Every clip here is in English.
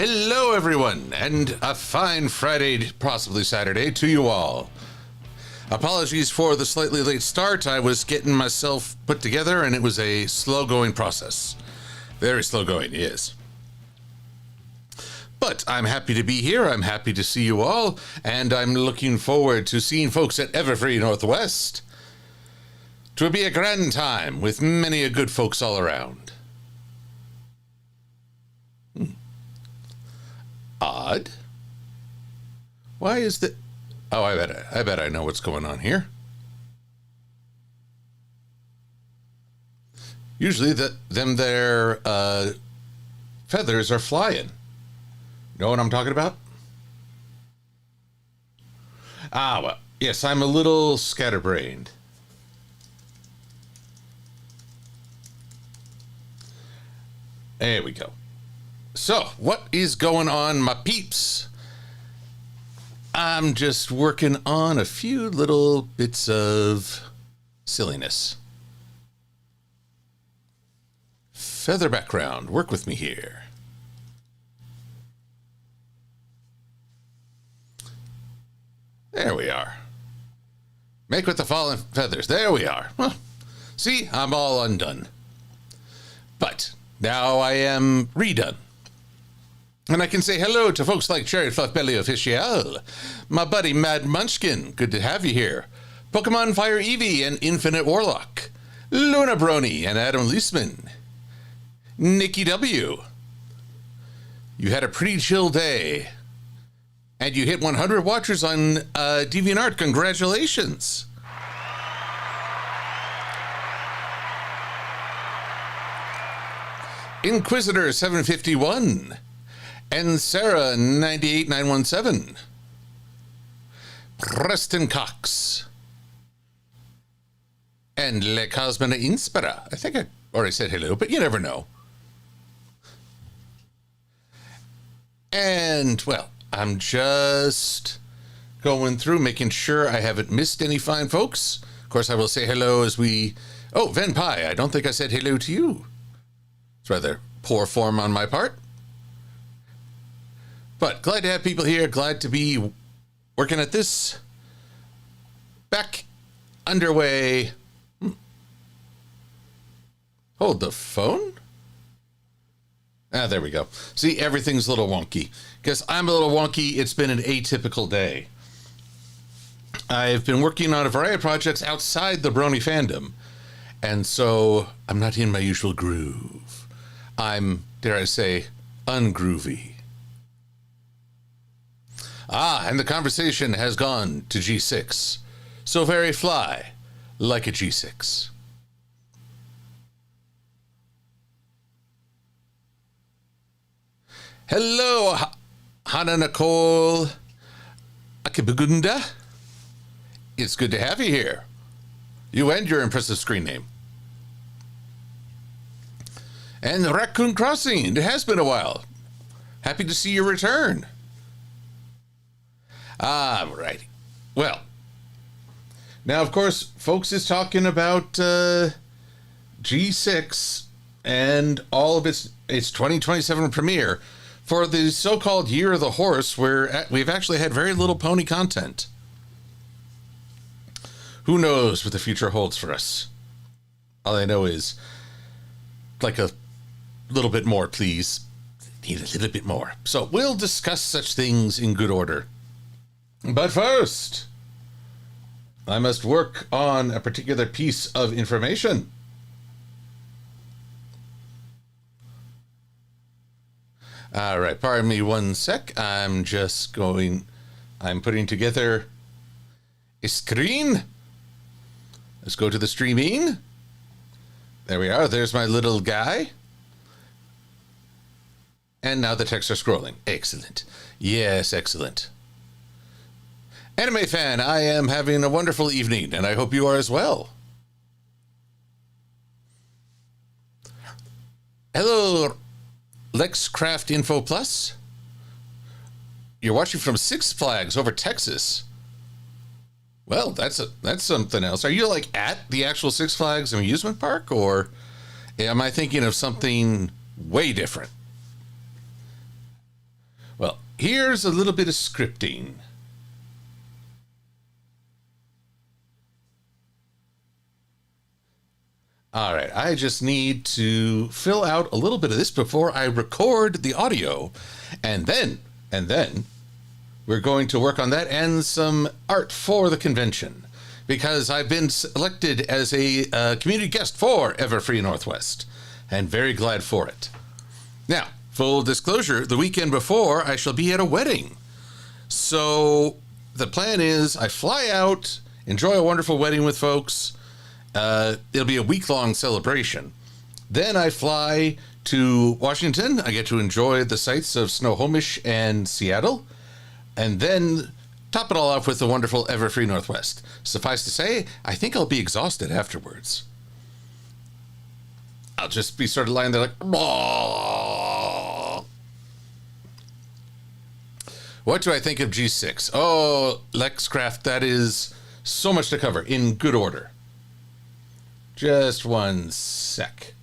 Hello, everyone, and a fine Friday, possibly Saturday, to you all. Apologies for the slightly late start. I was getting myself put together, and it was a slow-going process. Very slow-going, yes. But I'm happy to be here. I'm happy to see you all, and I'm looking forward to seeing folks at Everfree Northwest. 'Twill be a grand time with many a good folks all around. Odd. Why is that? Oh, I bet I know what's going on here. Usually their feathers are flying. Know what I'm talking about? Well, yes, I'm a little scatterbrained. There we go. So, what is going on, my peeps? I'm just working on a few little bits of silliness. Feather background, work with me here. There we are. Make with the fallen feathers. There we are. Well, see, I'm all undone. But now I am redone. And I can say hello to folks like Cherry Fluff Belly Official, my buddy Mad Munchkin, good to have you here, Pokemon Fire Eevee and Infinite Warlock, Luna Brony and Adam Leisman, Nikki W. You had a pretty chill day, and you hit 100 watchers on DeviantArt. Congratulations. Inquisitor 751. And Sarah 98917. Preston Cox. And Le Cosmena Inspira. I think I already said hello, but you never know. And, well, I'm just going through, making sure I haven't missed any fine folks. Of course, I will say hello as we... Oh, Ven Pi, I don't think I said hello to you. It's rather poor form on my part. But glad to have people here, glad to be working at this. Back underway. Hold the phone? There we go. See, everything's a little wonky. Because I'm a little wonky, it's been an atypical day. I've been working on a variety of projects outside the Brony fandom. And so I'm not in my usual groove. I'm, dare I say, ungroovy. And the conversation has gone to G6. So very fly, like a G6. Hello, Hana Nicole Akibugunda. It's good to have you here. You and your impressive screen name. And Raccoon Crossing, it has been a while. Happy to see your return. Righty. Well, now, of course, folks is talking about G6 and all of its 2027 premiere for the so-called Year of the Horse, where we've actually had very little pony content. Who knows what the future holds for us? All I know is, like a little bit more, please. Need a little bit more. So we'll discuss such things in good order. But first, I must work on a particular piece of information. All right, pardon me one sec. I'm putting together a screen. Let's go to the streaming. There we are. There's my little guy. And now the texts are scrolling. Excellent. Yes, excellent. Anime fan, I am having a wonderful evening, and I hope you are as well. Hello, Lexcraft Info Plus. You're watching from Six Flags over Texas. Well, that's something else. Are you like at the actual Six Flags amusement park, or am I thinking of something way different? Well, here's a little bit of scripting. All right, I just need to fill out a little bit of this before I record the audio, and then we're going to work on that and some art for the convention, because I've been selected as a community guest for Everfree Northwest, and very glad for it. Now, full disclosure, the weekend before, I shall be at a wedding. So the plan is I fly out, enjoy a wonderful wedding with folks. It'll be a week-long celebration. Then I fly to Washington. I get to enjoy the sights of Snohomish and Seattle. And then top it all off with the wonderful Everfree Northwest. Suffice to say, I think I'll be exhausted afterwards. I'll just be sort of lying there like, "Aww." What do I think of G6? Oh, Lexcraft, that is so much to cover in good order. Just one sec.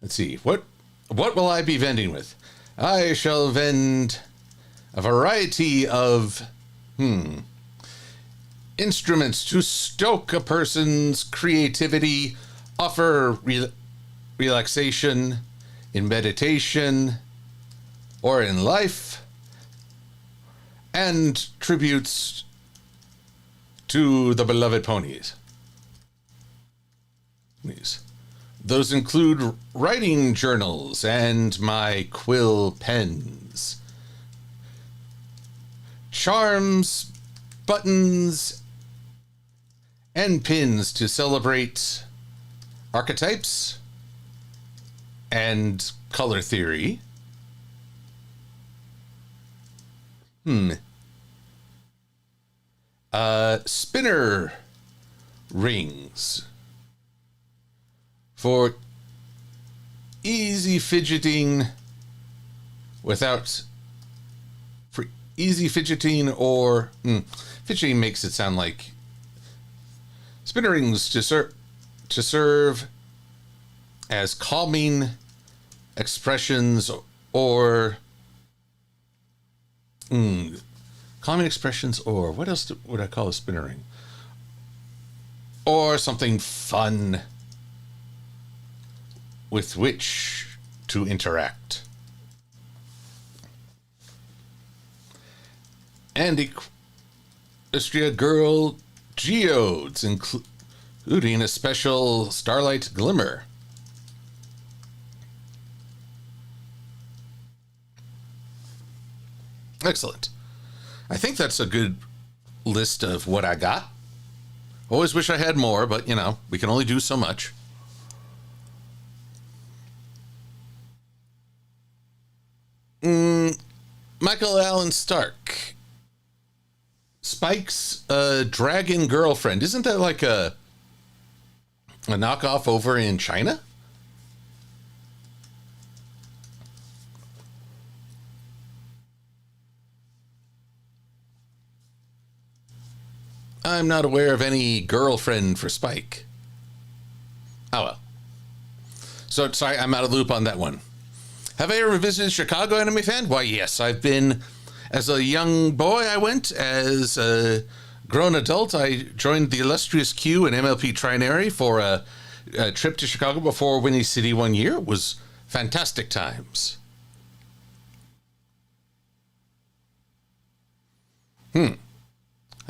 Let's see. What will I be vending with? I shall vend a variety of instruments to stoke a person's creativity, offer relaxation in meditation or in life, and tributes to the beloved ponies. Those include writing journals and my quill pens, charms, buttons, and pins to celebrate archetypes and color theory. Spinner rings for easy fidgeting or fidgeting makes it sound like spinner rings to serve as calming expressions or what else would I call a spinner ring? Or something fun with which to interact. And Equestria Girl geodes, including a special Starlight Glimmer. Excellent. I think that's a good list of what I got. Always wish I had more, but, we can only do so much. Michael Allen Stark. Spike's dragon girlfriend. Isn't that like a knockoff over in China? I'm not aware of any girlfriend for Spike. Oh well. So, sorry, I'm out of the loop on that one. Have I ever visited Chicago, Anime Fan? Why, yes, I've been. As a young boy, I went. As a grown adult, I joined the illustrious Q and MLP Trinary for a trip to Chicago before Winnie City one year. It was fantastic times.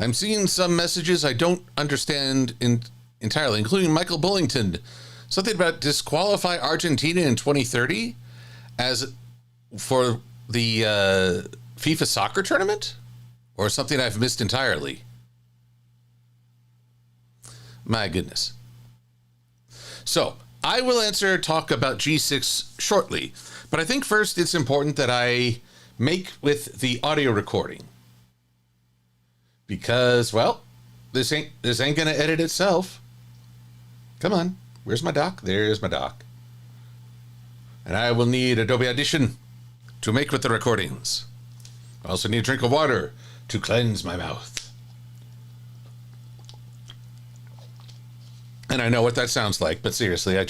I'm seeing some messages I don't understand entirely, including Michael Bullington. Something about disqualify Argentina in 2030 as for the FIFA soccer tournament? Or something I've missed entirely? My goodness. So, I will talk about G6 shortly, but I think first it's important that I make with the audio recording. Because, well, this ain't gonna edit itself. Come on, where's my dock? There's my dock. And I will need Adobe Audition to make with the recordings. I also need a drink of water to cleanse my mouth. And I know what that sounds like, but seriously, I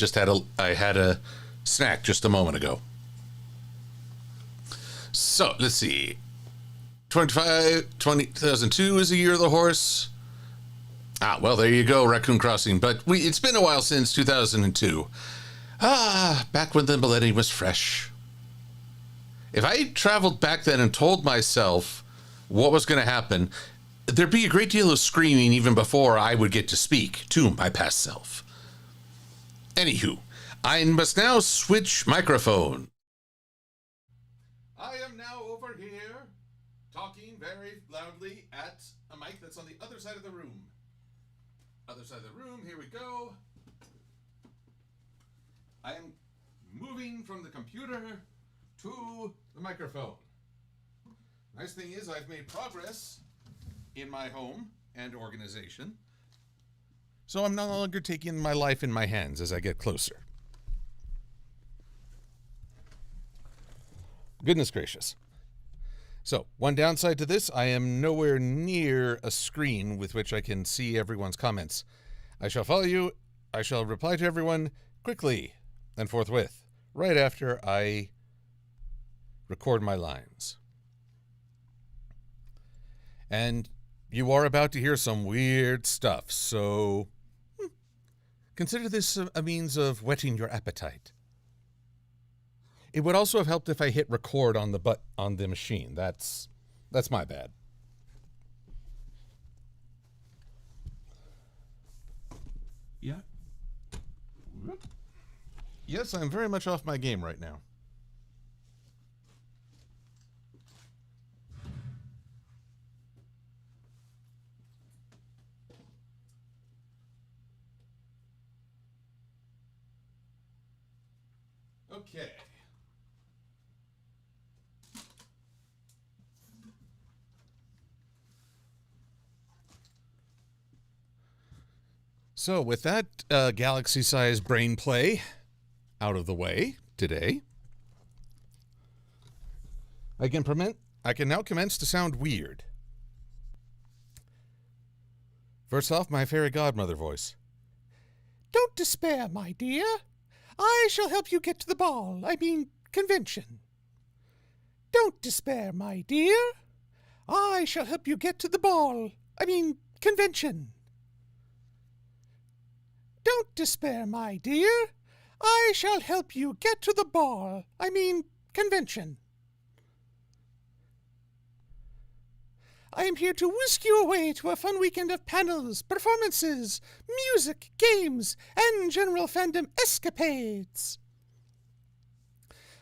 had a snack just a moment ago. So, let's see. 2002 is the year of the horse. Well, there you go, Raccoon Crossing. But it's been a while since 2002. Back when the millennium was fresh. If I traveled back then and told myself what was going to happen, there'd be a great deal of screaming even before I would get to speak to my past self. Anywho, I must now switch microphone. I am now over here talking very loudly at a mic that's on the other side of the room. Other side of the room, here we go. I am moving from the computer to the microphone. Nice thing is I've made progress in my home and organization. So I'm no longer taking my life in my hands as I get closer. Goodness gracious. So, one downside to this, I am nowhere near a screen with which I can see everyone's comments. I shall follow you. I shall reply to everyone quickly and forthwith, right after I record my lines. And you are about to hear some weird stuff, so consider this a means of whetting your appetite. It would also have helped if I hit record on the machine. That's my bad. Yeah. Yes, I'm very much off my game right now. Okay. So with that galaxy-sized brain play out of the way today, I can now commence to sound weird. First off, my fairy godmother voice. Don't despair, my dear. I shall help you get to the ball. I mean, convention. Don't despair, my dear. I shall help you get to the ball. I mean, convention. Don't despair, my dear. I shall help you get to the ball. I mean, convention. I am here to whisk you away to a fun weekend of panels, performances, music, games, and general fandom escapades.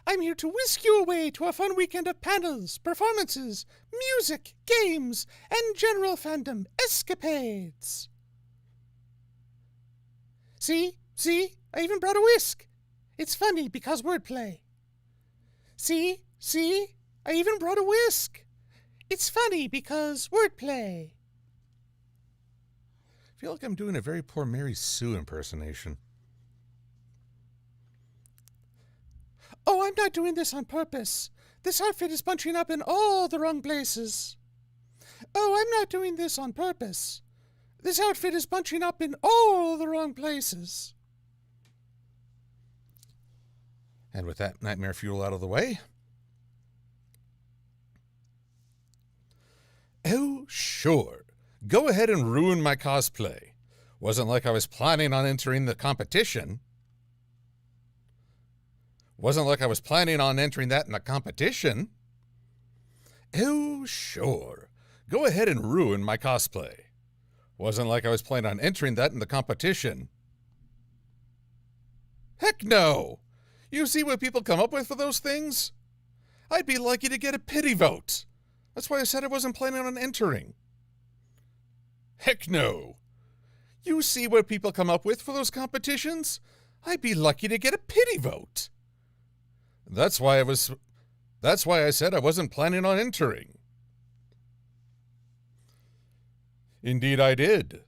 I'm here to whisk you away to a fun weekend of panels, performances, music, games, and general fandom escapades. See? I even brought a whisk. It's funny because wordplay. See? I even brought a whisk. It's funny because wordplay. I feel like I'm doing a very poor Mary Sue impersonation. Oh, I'm not doing this on purpose. This outfit is bunching up in all the wrong places. Oh, I'm not doing this on purpose. This outfit is bunching up in all the wrong places. And with that nightmare fuel out of the way. Oh, sure. Go ahead and ruin my cosplay. Wasn't like I was planning on entering the competition. Wasn't like I was planning on entering that in a competition. Oh, sure. Go ahead and ruin my cosplay. Wasn't like I was planning on entering that in the competition. Heck no! You see what people come up with for those things? I'd be lucky to get a pity vote. That's why I said I wasn't planning on entering. Heck no! You see what people come up with for those competitions? I'd be lucky to get a pity vote. That's why I said I wasn't planning on entering. Indeed I did.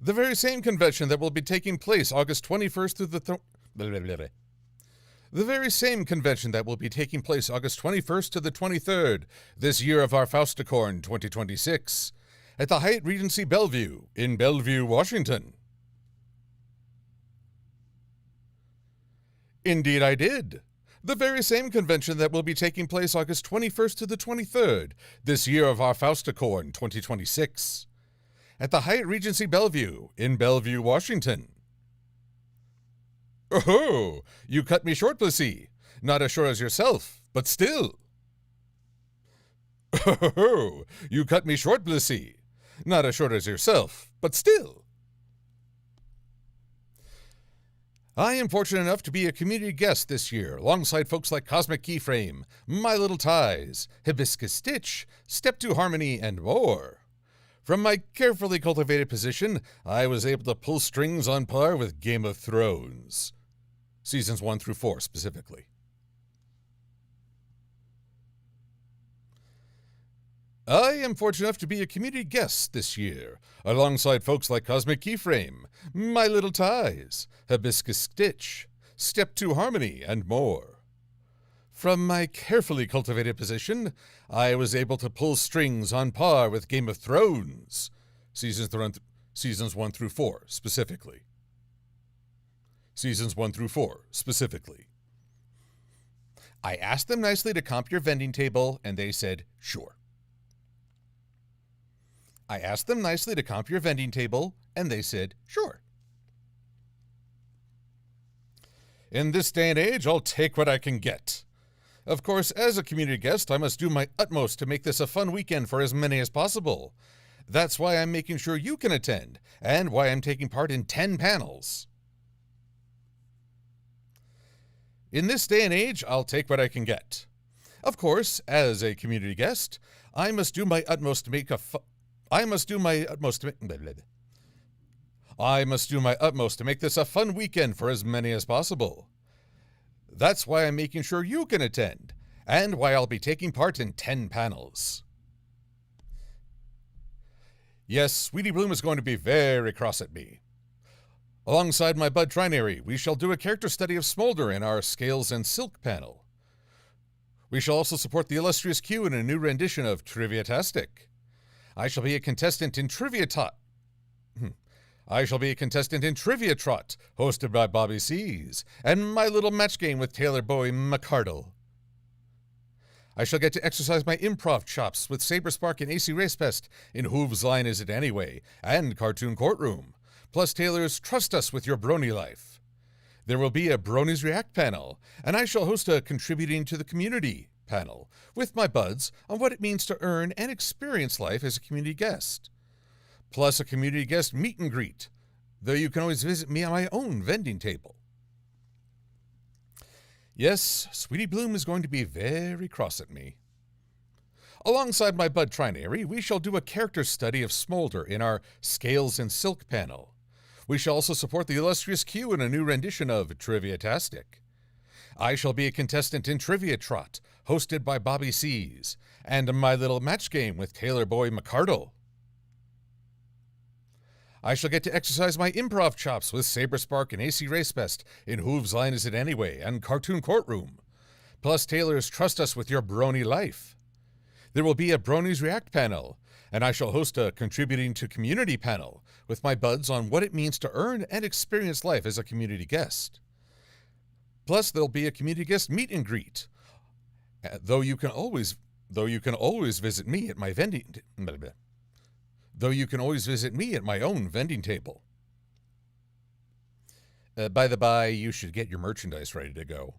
The very same convention that will be taking place August 21st through the very same convention that will be taking place August 21st to the 23rd this year of our Fausticorn 2026 at the Hyatt Regency Bellevue in Bellevue, Washington. Indeed I did. The very same convention that will be taking place August 21st to the 23rd, this year of our Fausticorn 2026, at the Hyatt Regency Bellevue in Bellevue, Washington. Oh, you cut me short, Blissey. Not as sure as yourself, but still. Oh, you cut me short, Blissey. Not as short as yourself, but still. I am fortunate enough to be a community guest this year, alongside folks like Cosmic Keyframe, My Little Ties, Hibiscus Stitch, Step 2 Harmony, and more. From my carefully cultivated position, I was able to pull strings on par with Game of Thrones. Seasons 1 through 4, specifically. I am fortunate enough to be a community guest this year, alongside folks like Cosmic Keyframe, My Little Ties, Hibiscus Stitch, Step 2 Harmony, and more. From my carefully cultivated position, I was able to pull strings on par with Game of Thrones, seasons 1 through 4, specifically. Seasons 1 through 4, specifically. I asked them nicely to comp your vending table, and they said, sure. I asked them nicely to comp your vending table, and they said, sure. In this day and age, I'll take what I can get. Of course, as a community guest, I must do my utmost to make this a fun weekend for as many as possible. That's why I'm making sure you can attend, and why I'm taking part in 10 panels. In this day and age, I'll take what I can get. Of course, as a community guest, I must do my utmost to make this a fun weekend for as many as possible. That's why I'm making sure you can attend, and why I'll be taking part in 10 panels. Yes, Sweetie Bloom is going to be very cross at me. Alongside my bud trinary, we shall do a character study of Smolder in our Scales and Silk panel. We shall also support the illustrious Q in a new rendition of Trivia-tastic. I shall be a contestant in Trivia Trot, hosted by Bobby C's, and My Little Match Game with Taylor Boy McCardle. I shall get to exercise my improv chops with Saberspark and AC Racefest in Whose Line Is It Anyway, and Cartoon Courtroom, plus Taylor's Trust Us With Your Brony Life. There will be a Bronies React panel, and I shall host a Contributing to the Community panel with my buds on what it means to earn and experience life as a community guest. Plus a community guest meet and greet, though you can always visit me on my own vending table. Yes, Sweetie Bloom is going to be very cross at me. Alongside my bud trinary, we shall do a character study of Smolder in our Scales and Silk panel. We shall also support the illustrious Q in a new rendition of Trivia-tastic. I shall be a contestant in Trivia Trot, hosted by Bobby C's, and My Little Match Game with Taylor Boy McCardle. I shall get to exercise my improv chops with Saberspark and AC Racefest in Whose Line Is It Anyway and Cartoon Courtroom, plus Taylor's Trust Us With Your Brony Life. There will be a Bronies React panel, and I shall host a Contributing to Community panel with my buds on what it means to earn and experience life as a community guest. Plus, there'll be a community guest meet and greet, though you can always visit me at my own vending table. By the by, you should get your merchandise ready to go.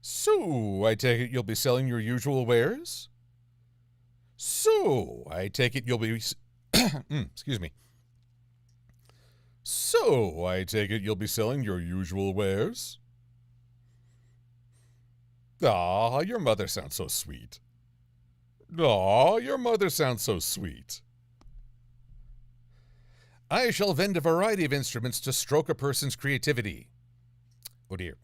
So, I take it you'll be selling your usual wares? Excuse me. So, I take it you'll be selling your usual wares? Aw, your mother sounds so sweet. I shall vend a variety of instruments to stroke a person's creativity. Oh dear.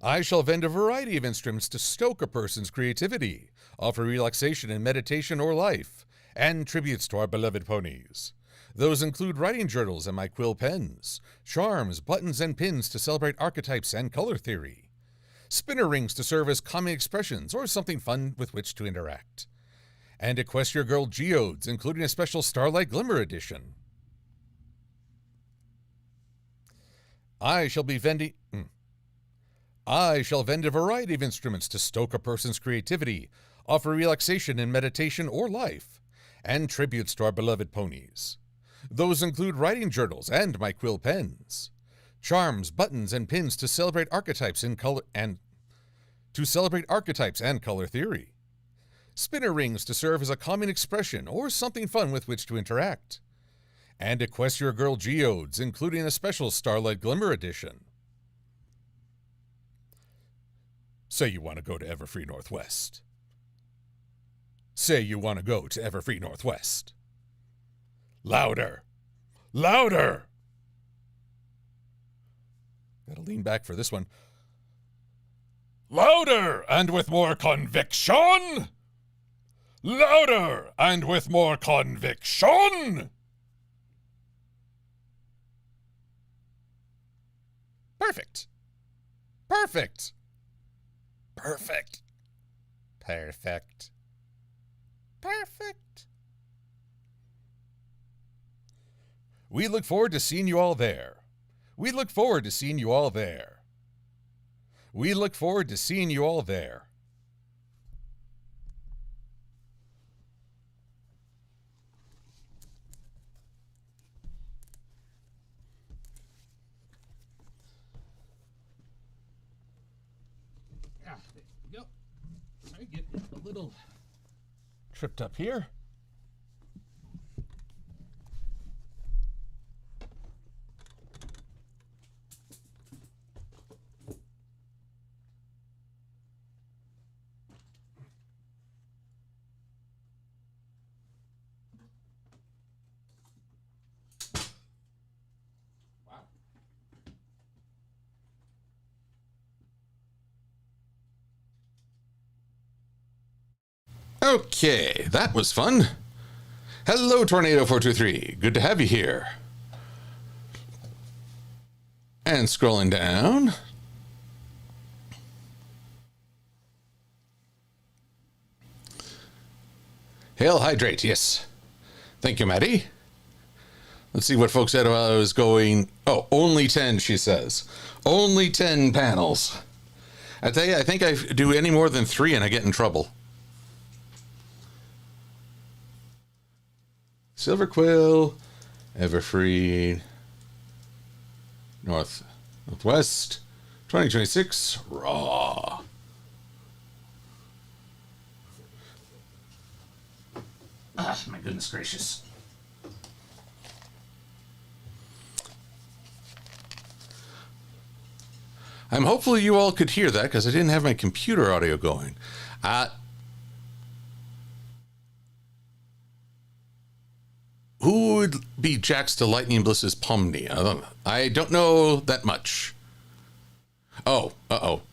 I shall vend a variety of instruments to stoke a person's creativity, offer relaxation in meditation or life, and tributes to our beloved ponies. Those include writing journals and my quill pens, charms, buttons, and pins to celebrate archetypes and color theory, spinner rings to serve as calming expressions or something fun with which to interact, and Equestria Girl geodes, including a special Starlight Glimmer edition. I shall vend a variety of instruments to stoke a person's creativity, offer relaxation in meditation or life, and tributes to our beloved ponies. Those include writing journals and my quill pens, charms, buttons, and pins to celebrate archetypes and color theory, spinner rings to serve as a common expression or something fun with which to interact, and Equestria Girl geodes, including a special Starlight Glimmer edition. Say you want to go to Everfree Northwest. Say you want to go to Everfree Northwest. Louder! Louder! Gotta lean back for this one. Louder and with more conviction! Louder and with more conviction! Perfect. Perfect. Perfect. Perfect. Perfect. We look forward to seeing you all there. We look forward to seeing you all there. We look forward to seeing you all there. There we go. Sorry, get a little tripped up here. Okay, that was fun. Hello, Tornado423. Good to have you here. And scrolling down. Hail Hydrate, yes. Thank you, Maddie. Let's see what folks said while I was going. Oh, only 10, she says. Only 10 panels. I tell you, I think I do any more than 3 and I get in trouble. Silver-Quill, Everfree Northwest, 2026, raw. Ah, my goodness gracious. I'm hopeful you all could hear that because I didn't have my computer audio going. Who would be Jax to Lightning Bliss's Pomni? I don't know that much. Oh,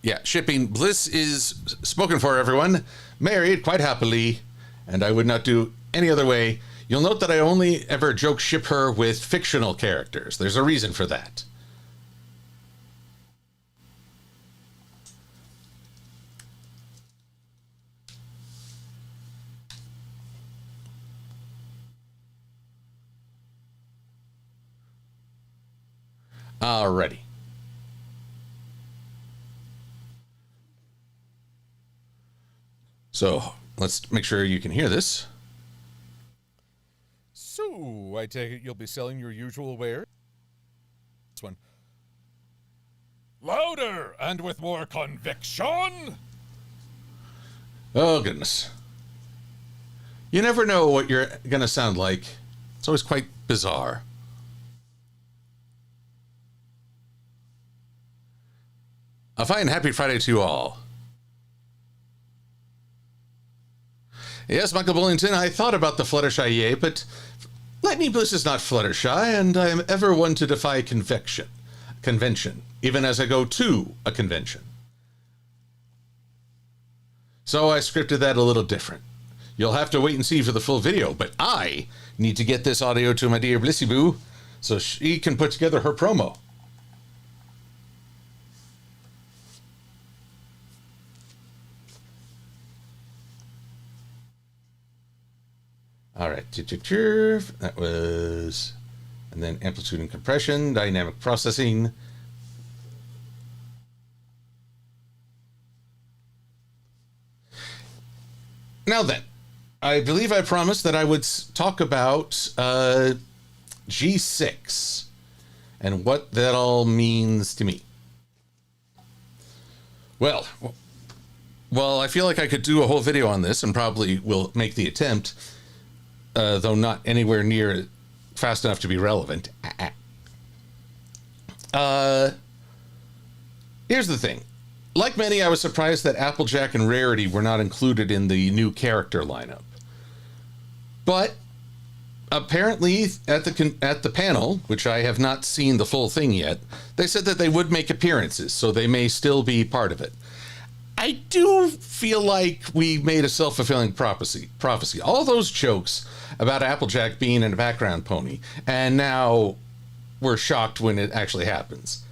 yeah, shipping. Bliss is spoken for, everyone. Married, quite happily, and I would not do any other way. You'll note that I only ever joke ship her with fictional characters. There's a reason for that. Alrighty. So let's make sure you can hear this. So, I take it you'll be selling your usual wares? This one. Louder and with more conviction! Oh, goodness. You never know what you're going to sound like. It's always quite bizarre. A fine happy Friday to you all. Yes, Michael Bullington, I thought about the Fluttershy, but Lightning Bliss is not Fluttershy, and I am ever one to defy convention, even as I go to a convention. So I scripted that a little different. You'll have to wait and see for the full video, but I need to get this audio to my dear Blissy Boo so she can put together her promo. All right, that was, and then amplitude and compression, dynamic processing, Now then, I believe I promised that I would talk about G6 and what that all means to me. Well, I feel like I could do a whole video on this and probably will make the attempt, though not anywhere near fast enough to be relevant. Here's the thing. Like many, I was surprised that Applejack and Rarity were not included in the new character lineup. But apparently at the panel, which I have not seen the full thing yet, they said that they would make appearances, so they may still be part of it. I do feel like we made a self-fulfilling prophecy. All those jokes about Applejack being in a background pony, and now we're shocked when it actually happens.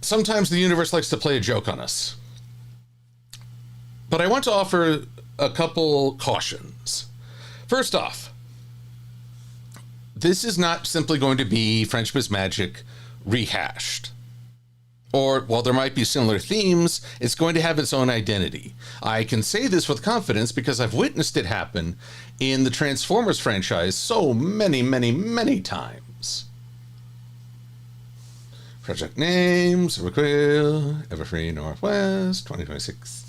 Sometimes the universe likes to play a joke on us. But I want to offer a couple cautions. First off, this is not simply going to be Friendship is Magic rehashed. Or, while there might be similar themes, it's going to have its own identity. I can say this with confidence because I've witnessed it happen in the Transformers franchise so many, many, many times. Project names, Silver-Quill, Everfree Northwest, 2026.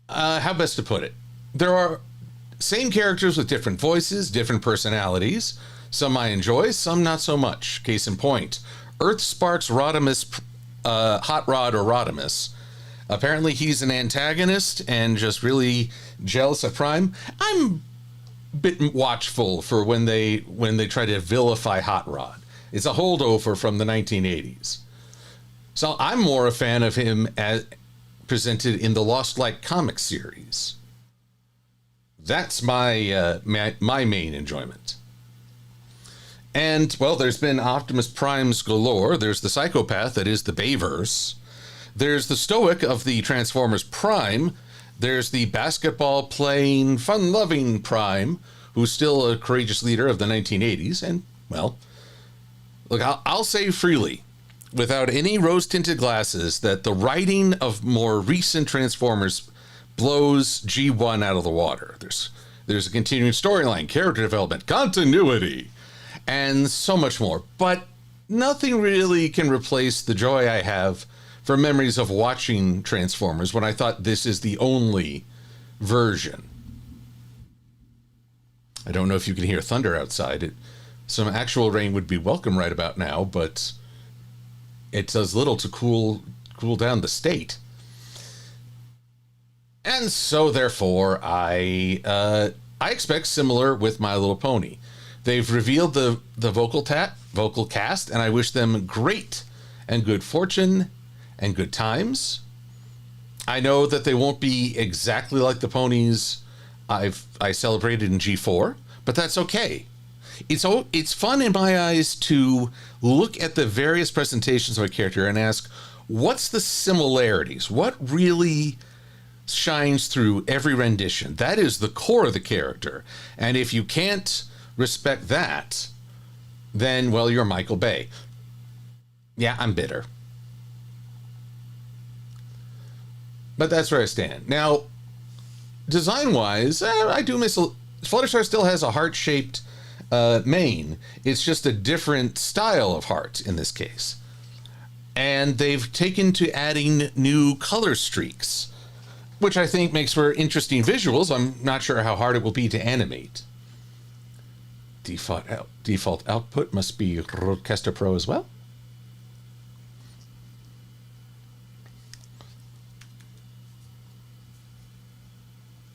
How best to put it? There are same characters with different voices, different personalities. Some I enjoy, some not so much. Case in point, Earth Sparks Rodimus, Hot Rod or Rodimus. Apparently he's an antagonist and just really jealous of Prime. I'm a bit watchful for when they try to vilify Hot Rod. It's a holdover from the 1980s. So I'm more a fan of him as presented in the Lost Light comic series. That's my main enjoyment. And, well, there's been Optimus Primes galore. There's the psychopath that is the Bayverse. There's the stoic of the Transformers Prime. There's the basketball-playing, fun-loving Prime, who's still a courageous leader of the 1980s. And, well, look, I'll say freely, without any rose-tinted glasses, that the writing of more recent Transformers blows G1 out of the water. There's a continuing storyline, character development, continuity, and so much more. But nothing really can replace the joy I have for memories of watching Transformers when I thought this is the only version. I don't know if you can hear thunder outside. Some actual rain would be welcome right about now, but it does little to cool down the state. And so, therefore, I expect similar with My Little Pony. They've revealed the vocal cast, and I wish them great and good fortune and good times. I know that they won't be exactly like the ponies I celebrated in G4, but that's okay. It's fun in my eyes to look at the various presentations of a character and ask, what's the similarities? What really shines through every rendition? That is the core of the character. And if you can't respect that, then, well, you're Michael Bay. Yeah, I'm bitter. But that's where I stand. Now, design-wise, I do miss... Fluttershy still has a heart-shaped mane. It's just a different style of heart in this case. And they've taken to adding new color streaks, which I think makes for interesting visuals. I'm not sure how hard it will be to animate. Default output must be Rodecaster Pro as well.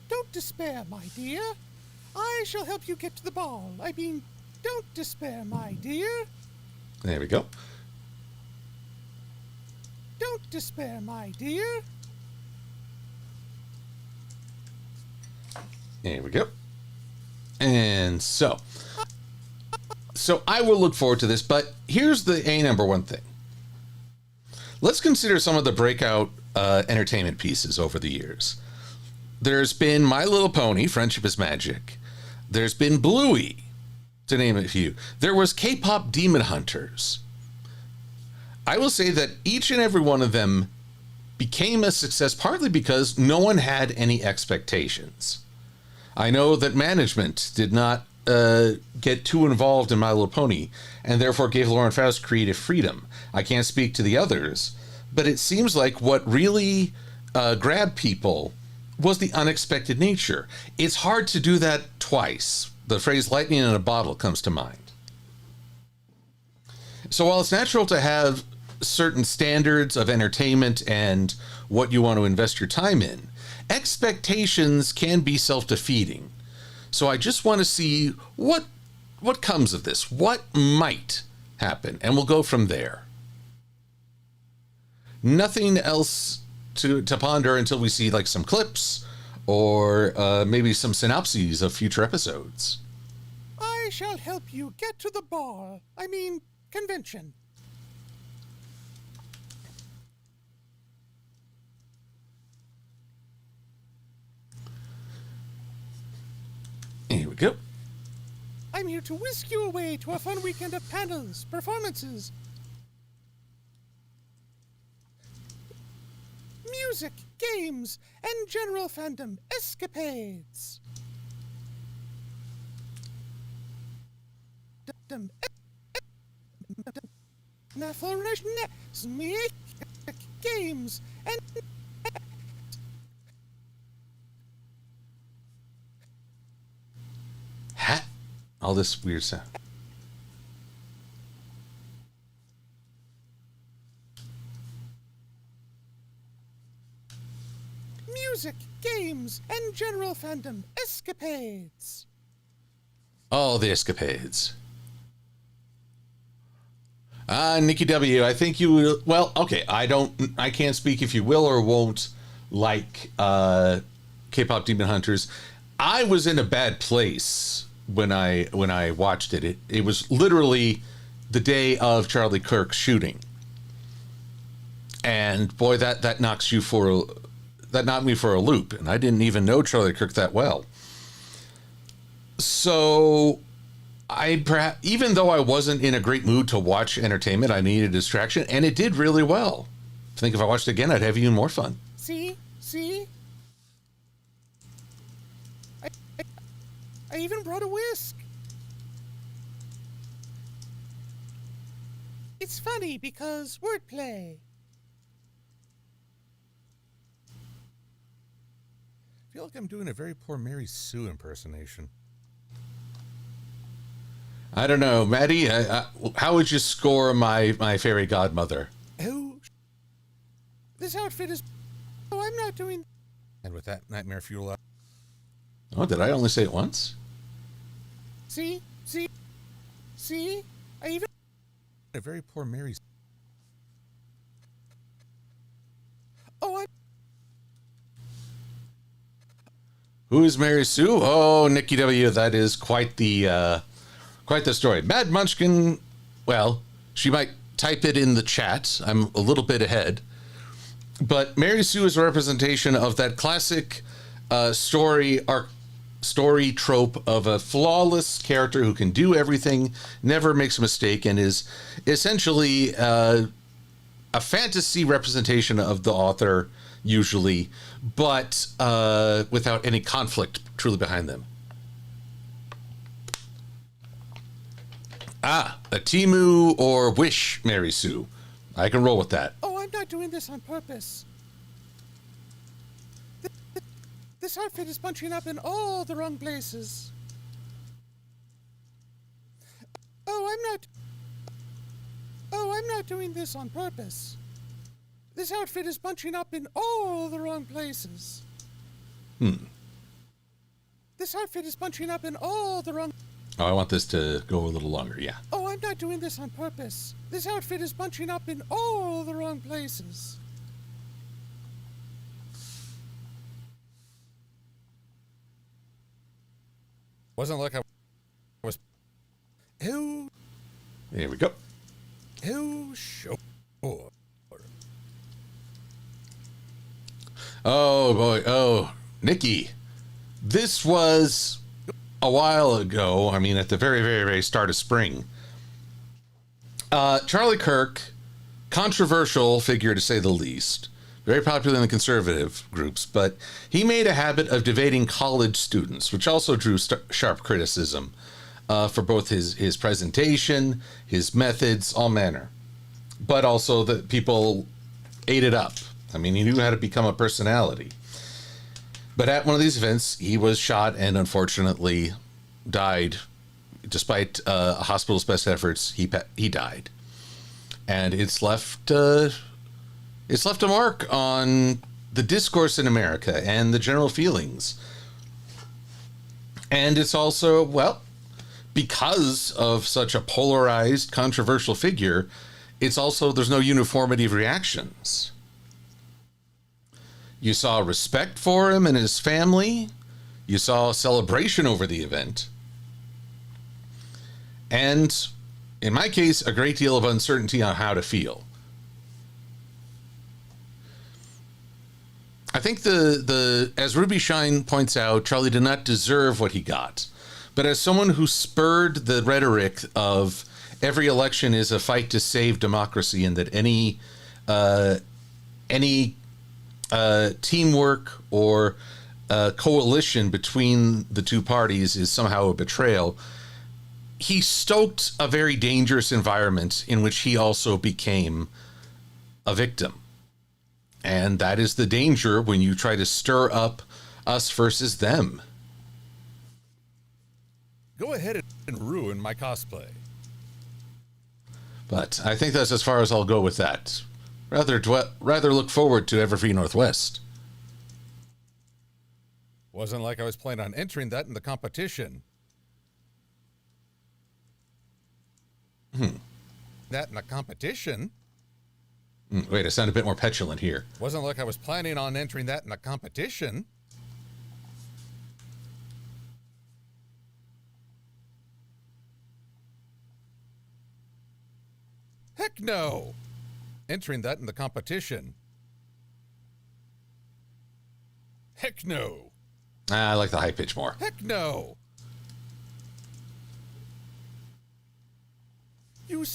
Don't despair, my dear. I shall help you get to the ball. I mean, don't despair, my dear. There we go. Don't despair, my dear. There we go. And so I will look forward to this, but here's the number one thing. Let's consider some of the breakout entertainment pieces over the years. There's been My Little Pony, Friendship is Magic. There's been Bluey, to name a few. There was K-pop Demon Hunters. I will say that each and every one of them became a success partly because no one had any expectations. I know that management did not get too involved in My Little Pony and therefore gave Lauren Faust creative freedom. I can't speak to the others, but it seems like what really grabbed people was the unexpected nature. It's hard to do that twice. The phrase lightning in a bottle comes to mind. So while it's natural to have certain standards of entertainment and what you want to invest your time in, expectations can be self-defeating. So I just want to see what comes of this, what might happen, and we'll go from there. Nothing else to ponder until we see like some clips or maybe some synopses of future episodes. I shall help you get to the ball. I mean, convention. Here we go. I'm here to whisk you away to a fun weekend of panels, performances, music, games, and general fandom escapades. Games and Hat. All this weird sound. music, games, and general fandom escapades. All the escapades. Nikki W., I think you will. Well, okay, I can't speak if you will or won't like K-pop Demon Hunters. I was in a bad place when I watched it. It was literally the day of Charlie Kirk's shooting. And boy, that knocked me for a loop, and I didn't even know Charlie Kirk that well. So even though I wasn't in a great mood to watch entertainment, I needed a distraction, and it did really well. I think if I watched it again, I'd have even more fun. See? I even brought a whisk. It's funny because wordplay. I feel like I'm doing a very poor Mary Sue impersonation. I don't know, Maddie. How would you score my fairy godmother? Oh, this outfit is. Oh, I'm not doing. And with that nightmare fuel out. Oh, did I only say it once? See. I even. A very poor Mary. Oh, Who is Mary Sue? Oh, Nikki W. That is quite the story. Mad Munchkin. Well, she might type it in the chat. I'm a little bit ahead, but Mary Sue is a representation of that classic story trope of a flawless character who can do everything, never makes a mistake, and is essentially a fantasy representation of the author, usually, but without any conflict truly behind them. A Timu or Wish Mary Sue. I can roll with that. Oh, I'm not doing this on purpose. This outfit is bunching up in all the wrong places. Oh, I'm not doing this on purpose. This outfit is bunching up in all the wrong places. This outfit is bunching up in all the wrong... Oh, I want this to go a little longer, yeah. Oh, I'm not doing this on purpose. This outfit is bunching up in all the wrong places. Wasn't like I was. Who? Here we go. Who show? Oh, boy. Oh, Nikki. This was a while ago. I mean, at the very, very, very start of spring. Charlie Kirk, controversial figure to say the least, very popular in the conservative groups, but he made a habit of debating college students, which also drew sharp criticism for both his presentation, his methods, all manner. But also that people ate it up. I mean, he knew how to become a personality. But at one of these events, he was shot and unfortunately died. Despite a hospital's best efforts, he died. And it's left a mark on the discourse in America and the general feelings. And it's also, well, because of such a polarized, controversial figure, it's also, there's no uniformity of reactions. You saw respect for him and his family. You saw a celebration over the event. And, in my case, a great deal of uncertainty on how to feel. I think as Ruby Shine points out, Charlie did not deserve what he got. But as someone who spurred the rhetoric of every election is a fight to save democracy and that any teamwork or coalition between the two parties is somehow a betrayal, he stoked a very dangerous environment in which he also became a victim. And that is the danger when you try to stir up us versus them. Go ahead and ruin my cosplay. But I think that's as far as I'll go with that. Rather look forward to Everfree Northwest. Wasn't like I was planning on entering that in the competition. That in the competition? Wait, I sound a bit more petulant here. Wasn't like I was planning on entering that in the competition. Heck no! Entering that in the competition. Heck no! I like the high pitch more. Heck no! You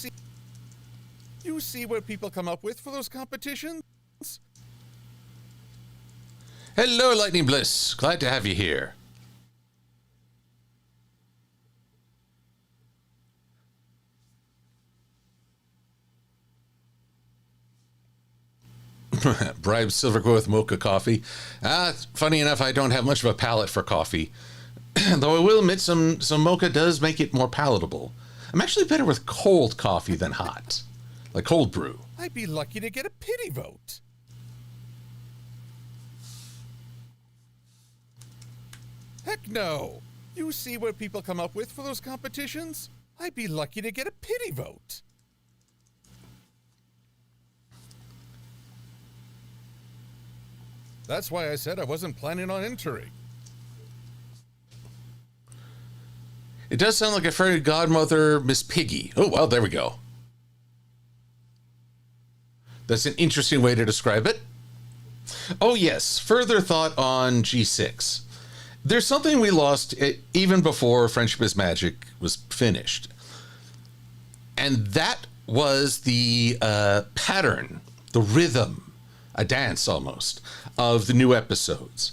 see what people come up with for those competitions? Hello, Lightning Bliss. Glad to have you here. Bribe Silver-Quill with mocha coffee. Funny enough, I don't have much of a palate for coffee. Though I will admit some mocha does make it more palatable. I'm actually better with cold coffee than hot. Like cold brew. I'd be lucky to get a pity vote. Heck no! You see what people come up with for those competitions? I'd be lucky to get a pity vote. That's why I said I wasn't planning on entering. It does sound like a fairy godmother, Miss Piggy. Oh, well, there we go. That's an interesting way to describe it. Oh, yes. Further thought on G6. There's something we lost even before Friendship is Magic was finished. And that was the pattern, the rhythm, a dance almost, of the new episodes.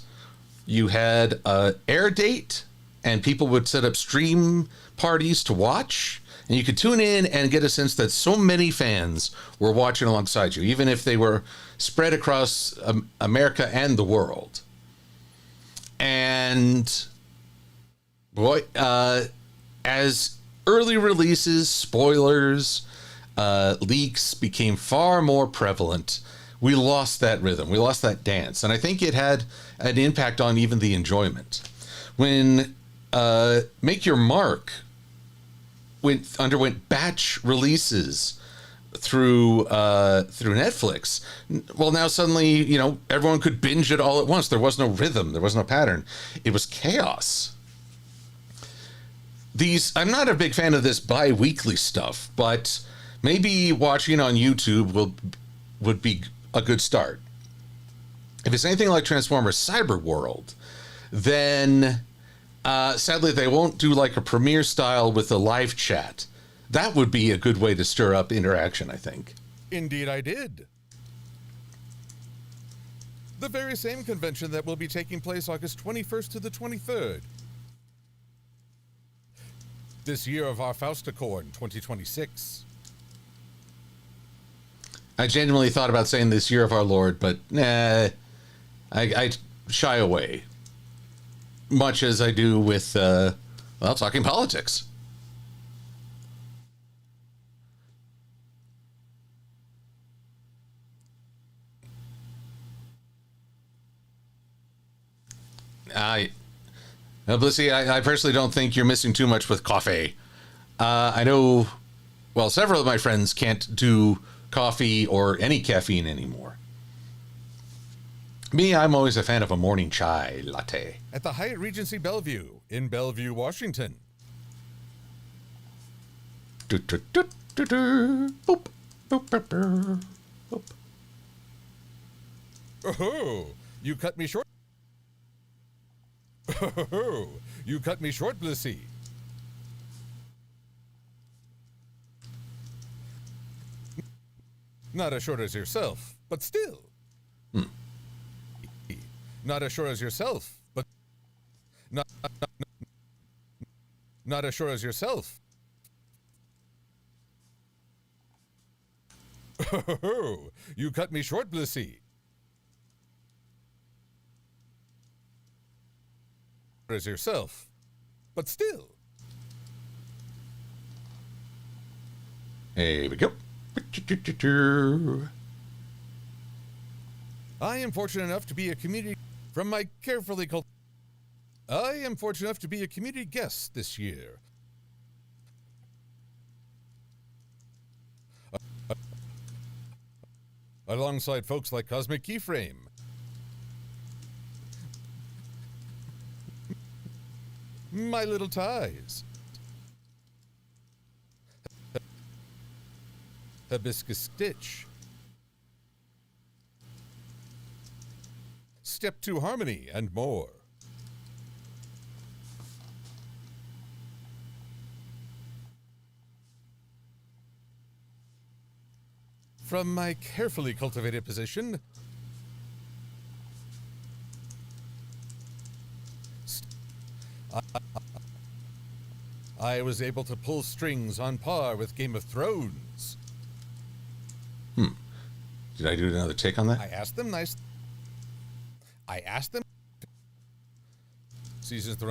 You had an air date, and people would set up stream parties to watch, and you could tune in and get a sense that so many fans were watching alongside you, even if they were spread across America and the world. And boy, as early releases, spoilers, leaks became far more prevalent, we lost that rhythm, we lost that dance, and I think it had an impact on even the enjoyment. When Make Your Mark underwent batch releases through Netflix, well, now suddenly, everyone could binge it all at once. There was no rhythm, there was no pattern. It was chaos. I'm not a big fan of this bi-weekly stuff, but maybe watching on YouTube would be a good start. If it's anything like Transformers Cyber World, then sadly they won't do like a premiere style with a live chat. That would be a good way to stir up interaction, I think. Indeed I did. The very same convention that will be taking place August 21st to the 23rd. This year of our Fausticorn 2026. I genuinely thought about saying this year of our Lord, but I shy away. Much as I do with, talking politics. Blissy, I personally don't think you're missing too much with coffee. I know, well, several of my friends can't do coffee or any caffeine anymore. Me, I'm always a fan of a morning chai latte. At the Hyatt Regency Bellevue in Bellevue, Washington. Boop, boop, boop, boop. Oh, you cut me short. Oh, you cut me short, Blissy. Not as short as yourself, but still. Not as short as yourself, but not as short as yourself. Oh, you cut me short, Blissy. As yourself, but still. Here we go. I am fortunate enough to be a community from my carefully cult. I am fortunate enough to be a community guest this year. Alongside folks like Cosmic Keyframe, My Little Ties, Hibiscus Stitch, Step 2 Harmony, and more. From my carefully cultivated position, I was able to pull strings on par with Game of Thrones. Did I do another take on that? I asked them. Seasons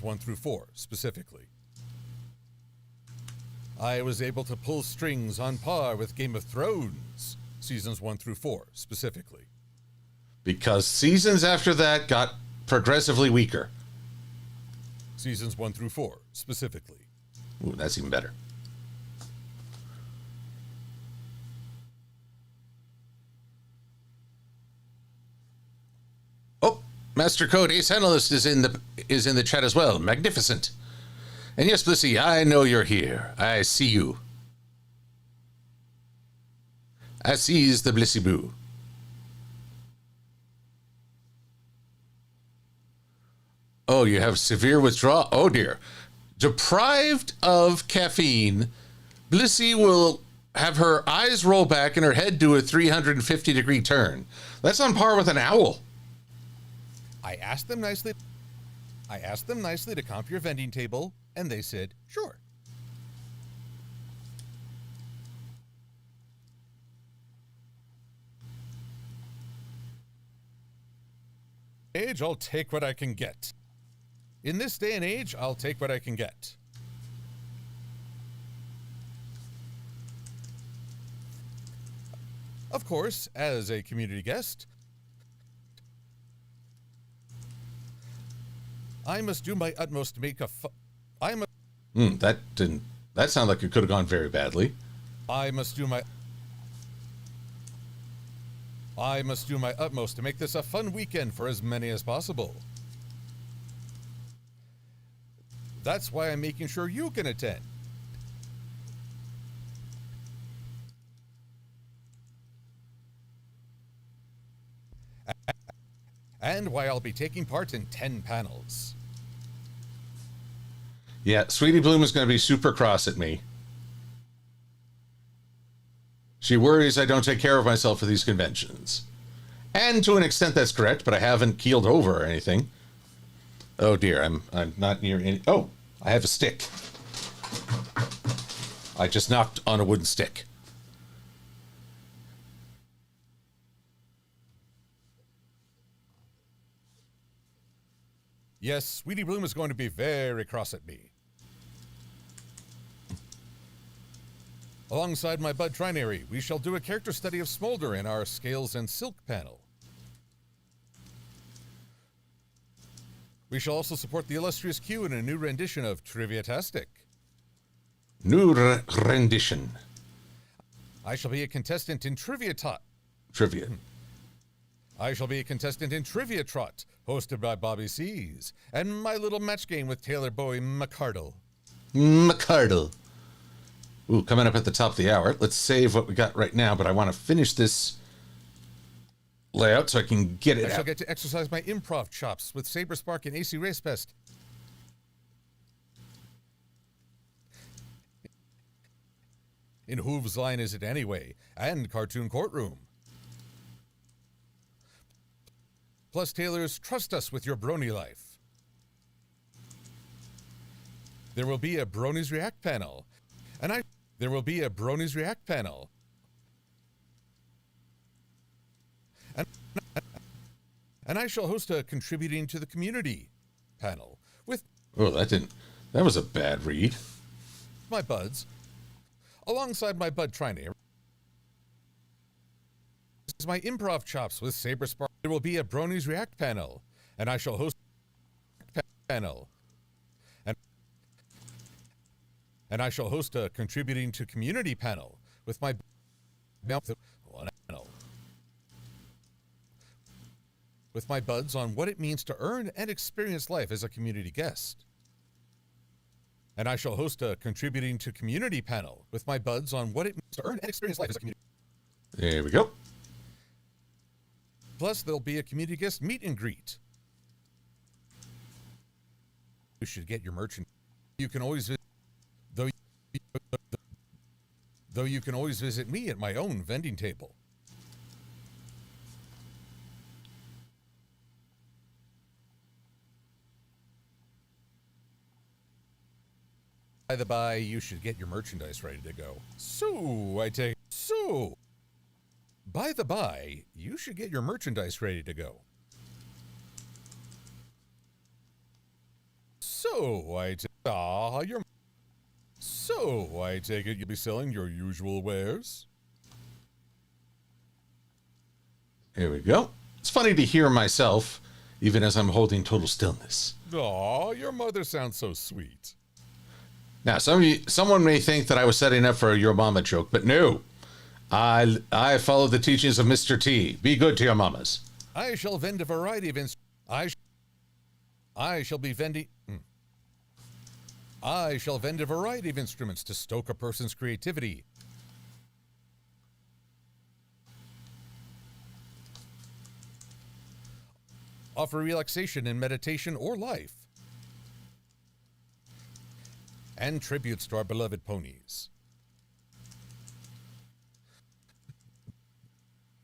1 through 4, specifically. I was able to pull strings on par with Game of Thrones. Seasons 1 through 4, specifically. Because seasons after that got progressively weaker. Seasons 1 through 4, specifically. Ooh, that's even better. Oh, Master Code Ace Analyst is in the chat as well. Magnificent. And yes, Blissy, I know you're here. I see you. I sees the Blissy Boo. Oh, you have severe withdrawal? Oh, dear. Deprived of caffeine, Blissy will have her eyes roll back and her head do a 350-degree turn. That's on par with an owl. I asked them nicely to comp your vending table, and they said, sure. I'll take what I can get. In this day and age, I'll take what I can get. Of course, as a community guest, I must do my utmost to make a That sounded like it could have gone very badly. I must do my utmost to make this a fun weekend for as many as possible. That's why I'm making sure you can attend. And why I'll be taking part in 10 panels. Yeah, Sweetie Bloom is going to be super cross at me. She worries I don't take care of myself for these conventions. And to an extent that's correct, but I haven't keeled over or anything. Oh dear, I'm not near any... Oh, I have a stick. I just knocked on a wooden stick. Yes, Sweetie Bloom is going to be very cross at me. Alongside my Bud Trinary, we shall do a character study of Smolder in our Scales and Silk panel. We shall also support the illustrious Q in a new rendition of Trivia-tastic. New rendition. I shall be a contestant in Trivia. I shall be a contestant in Trivia Trot, hosted by Bobby C's, and my little match game with Taylor Boy McCardle. Ooh, coming up at the top of the hour. Let's save what we got right now, but I want to finish this layout so I can get it out. I shall get to exercise my improv chops with Saber Spark and AC Race Pest. In Whose Line Is It Anyway? And Cartoon Courtroom. Plus Taylor's Trust Us With Your Brony Life. There will be a Bronies React panel. There will be a Bronies React panel. And I shall host a Contributing to the Community panel with... Oh, that was a bad read. My buds. Alongside my Bud Trinary. This is my improv chops with Saber Spark. There will be a Bronies React panel. And I shall host a panel. And I shall host a Contributing to Community panel with my buds on what it means to earn and experience life as a community guest. And I shall host a Contributing to Community panel with my buds on what it means to earn and experience life as a community. There we go. Plus, there'll be a community guest meet and greet. You should get your merchant. You can always visit. Though you can always visit me at my own vending table. By the by, you should get your merchandise ready to go. By the by, you should get your merchandise ready to go. I take it you'll be selling your usual wares? Here we go. It's funny to hear myself, even as I'm holding total stillness. Aw, your mother sounds so sweet. Now, someone may think that I was setting up for a Your Mama joke, but no. I follow the teachings of Mr. T. Be good to your mamas. I shall vend a variety of I shall vend a variety of instruments to stoke a person's creativity. Offer relaxation in meditation or life. And tributes to our beloved ponies.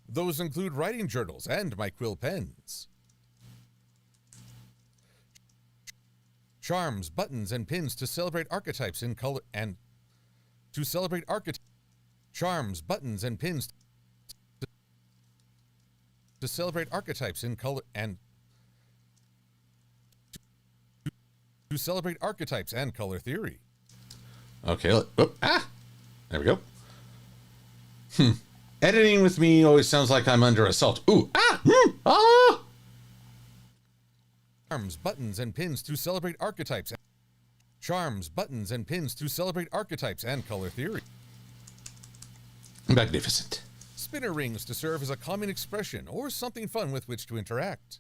Those include writing journals and my quill pens. Charms, buttons, and pins to celebrate archetypes in color and to celebrate charms, buttons, and pins to celebrate archetypes in color and to celebrate archetypes and color theory. Okay, there we go. Editing with me always sounds like I'm under assault. Charms, buttons, and pins to celebrate archetypes. Charms, buttons, and pins to celebrate archetypes and color theory. Magnificent. Spinner rings to serve as a common expression or something fun with which to interact.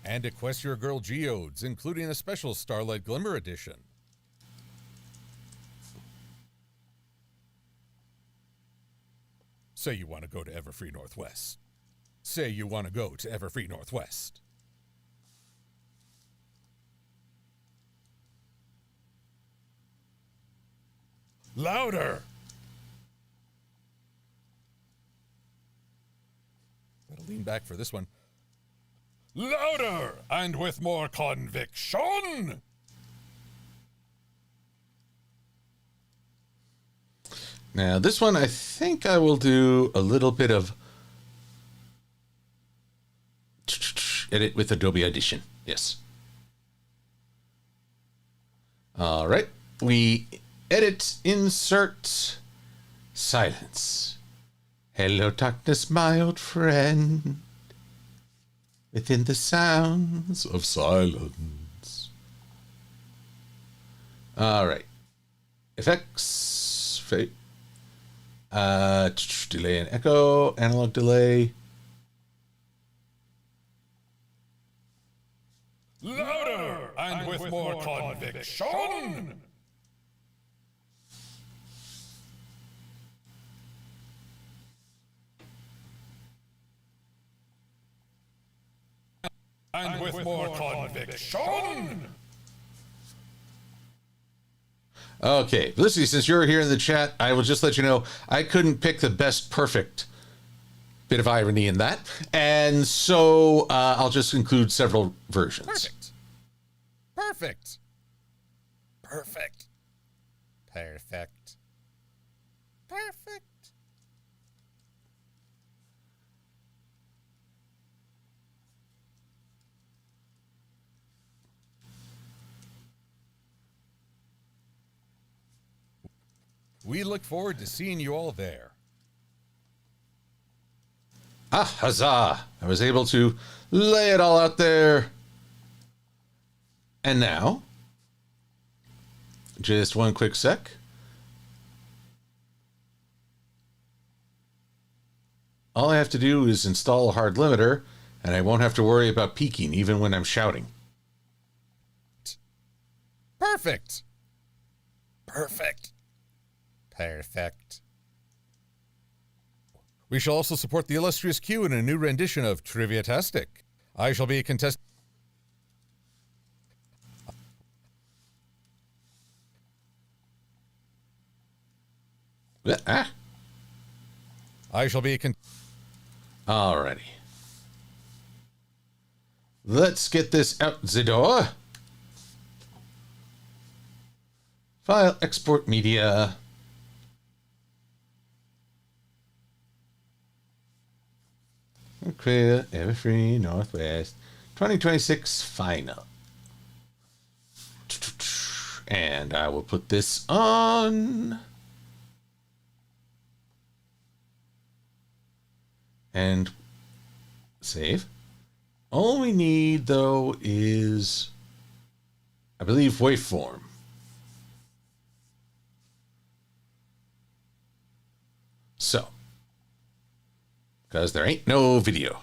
And Equestria Girl geodes, including a special Starlight Glimmer edition. Say you want to go to Everfree Northwest. Say you want to go to Everfree Northwest. Louder! holding back for this one. Louder and with more conviction! Now, this one, I think I will do a little bit of edit with Adobe Audition. Yes. All right. We edit, insert, silence. Hello, darkness, my old friend. Within the sounds of silence. All right. Effects. Fade. Delay and echo. Analog delay. Louder and with more conviction! And with more conviction! Okay, Felicity, since you're here in the chat, I will just let you know I couldn't pick the best perfect bit of irony in that. And so I'll just include several versions. Perfect. Perfect. Perfect. Perfect. Perfect. We look forward to seeing you all there. Ah, huzzah! I was able to lay it all out there. And now, just one quick sec. All I have to do is install a hard limiter, and I won't have to worry about peaking even when I'm shouting. Perfect. Perfect. Perfect. We shall also support the illustrious Q in a new rendition of Trivia-tastic. I shall be a contestant. I shall be a Alrighty. Let's get this out the door. File, export media. Okay, Everfree Northwest 2026 final. And I will put this on. And save. All we need, though, is, I believe, waveform. So, because there ain't no video.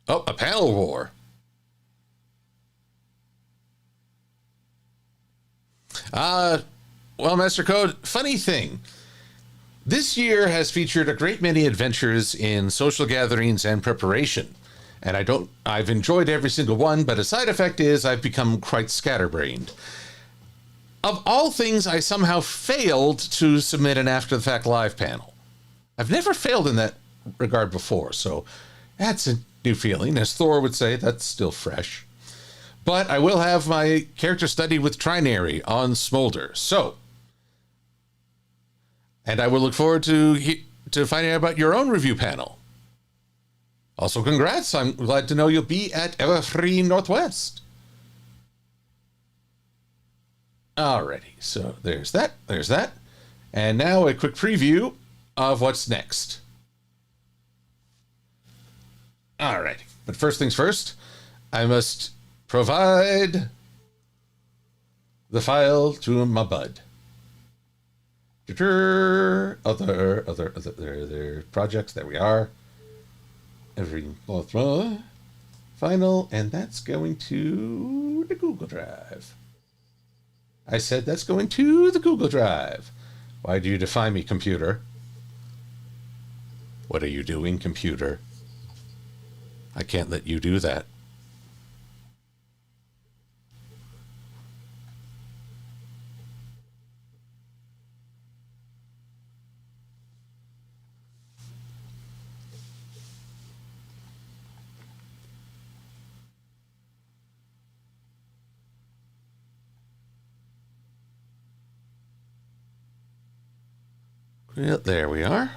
Oh, a panel war. Well, Master Code, funny thing. This year has featured a great many adventures in social gatherings and preparation. And I've enjoyed every single one, but a side effect is I've become quite scatterbrained. Of all things, I somehow failed to submit an after-the-fact live panel. I've never failed in that regard before, so that's a new feeling. As Thor would say, that's still fresh. But I will have my character study with Trinary on Smolder, so... And I will look forward to finding out about your own review panel. Also, congrats. I'm glad to know you'll be at Everfree Northwest. Alrighty, so there's that. And now a quick preview of what's next. Alrighty, but first things first, I must provide the file to my bud. Other projects. There we are. Every final, and that's going to the Google Drive. I said that's going to the Google Drive. Why do you defy me, computer? What are you doing, computer? I can't let you do that. Well, there we are.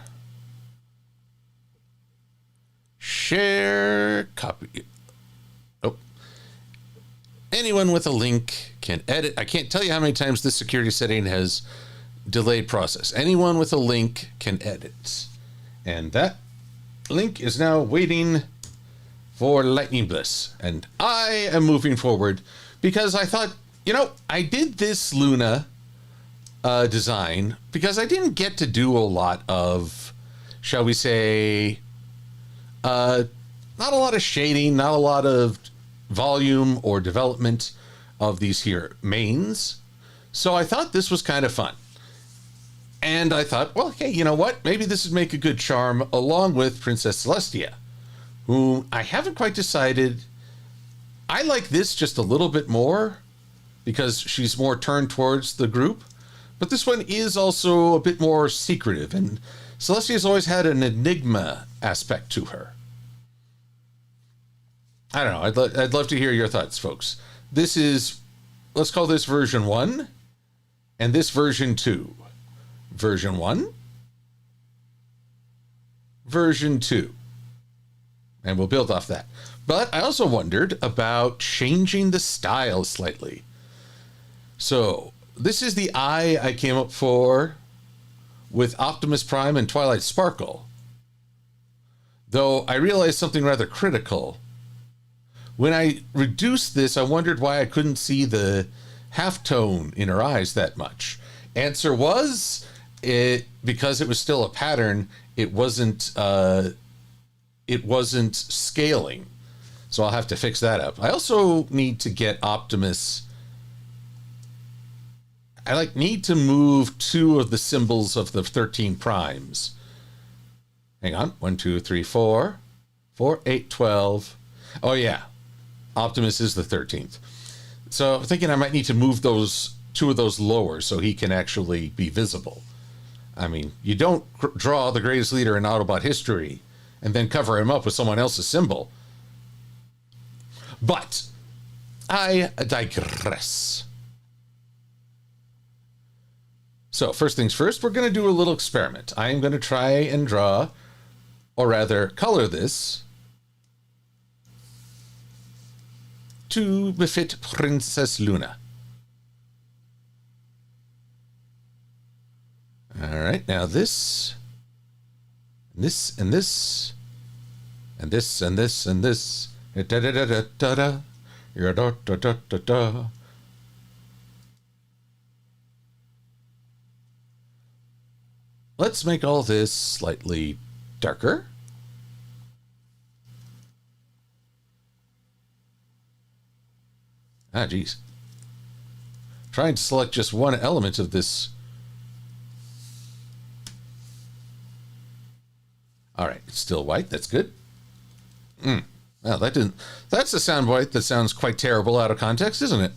Share copy. Oh. Anyone with a link can edit. I can't tell you how many times this security setting has delayed process. Anyone with a link can edit. And that link is now waiting for Lightning Bliss. And I am moving forward because I thought, I did this Luna design because I didn't get to do a lot of, shall we say, not a lot of shading, not a lot of volume or development of these here mains. So I thought this was kind of fun. And I thought, well, hey, you know what? Maybe this would make a good charm along with Princess Celestia, whom I haven't quite decided. I like this just a little bit more because she's more turned towards the group. But this one is also a bit more secretive, and Celestia's always had an enigma aspect to her. I don't know. I'd love to hear your thoughts, folks. This is, let's call this version 1, and this version 2. Version 1, version 2. And we'll build off that. But I also wondered about changing the style slightly. So this is the eye I came up for with Optimus Prime and Twilight Sparkle. Though I realized something rather critical. When I reduced this, I wondered why I couldn't see the halftone in her eyes that much. Answer was, because it was still a pattern, it wasn't scaling. So I'll have to fix that up. I also need to get Optimus. I need to move 2 of the symbols of the 13 primes. Hang on. 1, 2, 3, 4. 4, 8, 12. Oh, yeah. Optimus is the 13th. So I'm thinking I might need to move 2 of those lower so he can actually be visible. I mean, you don't draw the greatest leader in Autobot history and then cover him up with someone else's symbol. But I digress. So first things first, we're going to do a little experiment. I am going to try and draw, or rather color this to befit Princess Luna. All right, now this, and this, and this, and this, and this, and this, da da da da da da, da da da da da. Let's make all this slightly darker. Ah, geez. Trying to select just one element of this. All right, it's still white. That's good. Well, that didn't. That's a sound bite that sounds quite terrible out of context, isn't it?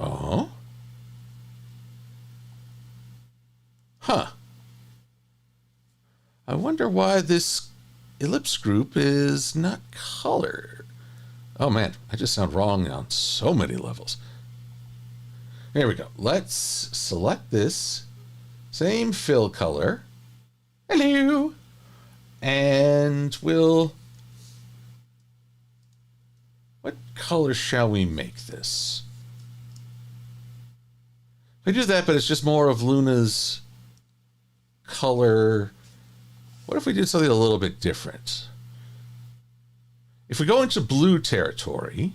Oh. Huh. I wonder why this ellipse group is not color. Oh man, I just sound wrong on so many levels. Here we go. Let's select this. Same fill color. Hello. And we'll... What color shall we make this? I do that, but it's just more of Luna's color. What if we did something a little bit different? If we go into blue territory...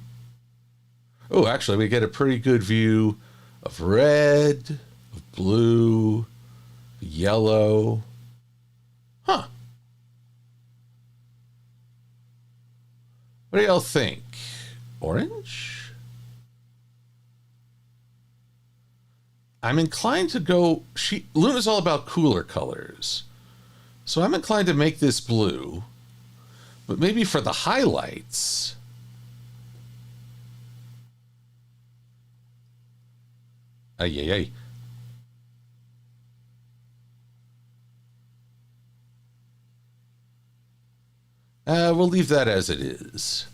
Oh, actually, we get a pretty good view of red, of blue, yellow. Huh. What do y'all think? Orange? I'm inclined to go... Luna's all about cooler colors. So I'm inclined to make this blue. But maybe for the highlights... Ay, ay, ay. We'll leave that as it is.